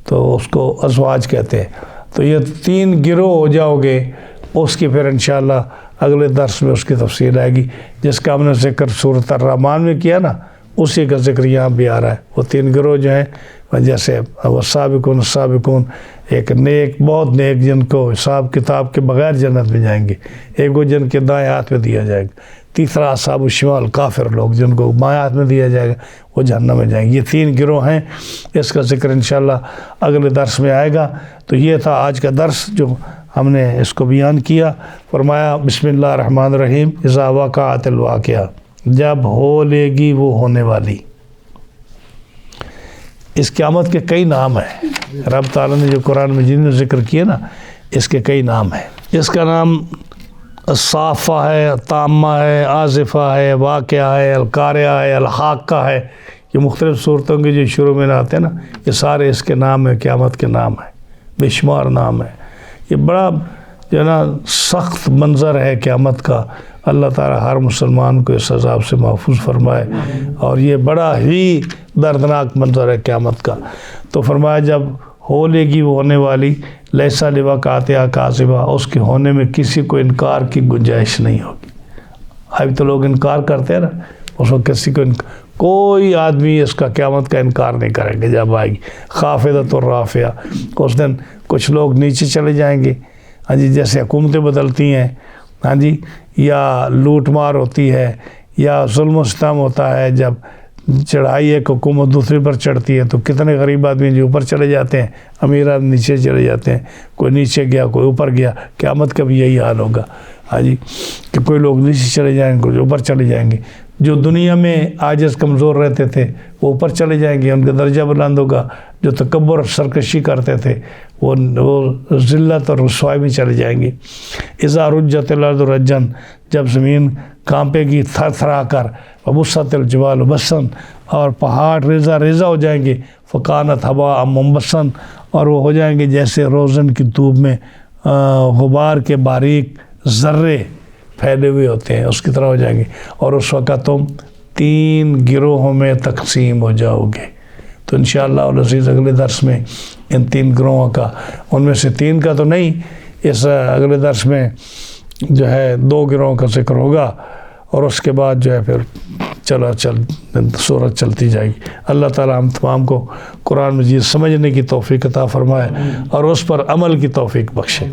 تو اس کو ازواج کہتے ہیں۔ تو یہ 3 گروہ ہو جاؤ گے۔ اس کی پھر انشاءاللہ اگلے درس میں اس کی تفصیل آئے گی، جس کا ہم نے ذکر سورۃ الرحمن میں کیا نا، اسی کا ذکر یہاں بھی آ رہا ہے۔ وہ 3 گروہ جو ہیں، جیسے والسابقون السابقون، ایک نیک، بہت نیک، جن کو حساب کتاب کے بغیر جنت میں جائیں گے، ایک وہ جن کے دائیں ہاتھ میں دیا جائے گا، تیسرا اصحاب الشمال، کافر لوگ جن کو بائیں ہاتھ میں دیا جائے گا، وہ جہنم میں جائیں گے۔ یہ 3 گروہ ہیں، اس کا ذکر انشاءاللہ اگلے درس میں آئے گا۔ تو یہ تھا آج کا درس جو ہم نے اس کو بیان کیا۔ فرمایا بسم اللہ الرحمن الرحیم، اذا وقعت الواقعہ، جب ہو لے گی وہ ہونے والی۔ اس قیامت کے کئی نام ہیں، رب تعالیٰ نے جو قرآن مجید میں ذکر کیے نا، اس کے کئی نام ہیں۔ اس کا نام الصافہ ہے، تامہ ہے، آزفہ ہے، واقعہ ہے، القارعہ ہے، الحاقہ ہے۔ یہ مختلف صورتوں کے جو شروع میں آتے ہیں نا، یہ سارے اس کے نام ہیں، قیامت کے نام ہیں، بے شمار نام ہیں۔ یہ بڑا جو ہے نا سخت منظر ہے قیامت کا۔ اللہ تعالیٰ ہر مسلمان کو اس عذاب سے محفوظ فرمائے، اور یہ بڑا ہی دردناک منظر ہے قیامت کا۔ تو فرمایا جب ہو لے گی وہ ہونے والی، لیسا لوقعتہا کاذبہ، اس کے ہونے میں کسی کو انکار کی گنجائش نہیں ہوگی۔ ابھی تو لوگ انکار کرتے ہیں نا، اس وقت کسی کو کوئی آدمی اس کا قیامت کا انکار نہیں کریں گے جب آئے گی۔ خافضۃ الرافعہ، اس دن کچھ لوگ نیچے چلے جائیں گے، ہاں جی، جیسے حکومتیں بدلتی ہیں، ہاں جی، یا لوٹ مار ہوتی ہے، یا ظلم و ستم ہوتا ہے، جب چڑھائی ایک حکومت دوسری پر چڑھتی ہے تو کتنے غریب آدمی جو اوپر چلے جاتے ہیں، امیر آدمی نیچے چلے جاتے ہیں، کوئی نیچے گیا کوئی اوپر گیا. قیامت کا بھی یہی حال ہوگا. ہاں جی، کہ کوئی لوگ نیچے چلے جائیں گے، کوئی اوپر چلے جائیں گے. جو دنیا میں عاجز کمزور رہتے تھے وہ اوپر چلے جائیں گے، ان کا درجہ بلند ہوگا. جو تکبر اور سرکشی کرتے تھے وہ ذلت اور رسوائی میں چلے جائیں گے. اذا رجت الارض رجا، جب زمین کانپے گی تھر تھرا کر، وبست الجبال بسن، اور پہاڑ ریزہ ریزہ ہو جائیں گے. فکانت ہوا منبسن، اور وہ ہو جائیں گے جیسے روزن کی دھوپ میں غبار کے باریک ذرے پھیلے ہوئے ہوتے ہیں، اس کی طرح ہو جائیں گے. اور اس وقت تم 3 گروہوں میں تقسیم ہو جاؤ گے. تو انشاءاللہ العزیز اگلے درس میں ان 3 گروہوں کا، ان میں سے 3 کا تو نہیں، اس اگلے درس میں جو ہے 2 گروہوں کا ذکر ہوگا، اور اس کے بعد جو ہے پھر سورت چلتی جائے گی. اللہ تعالی ہم تمام کو قرآن مجید سمجھنے کی توفیق عطا فرمائے اور اس پر عمل کی توفیق بخشے.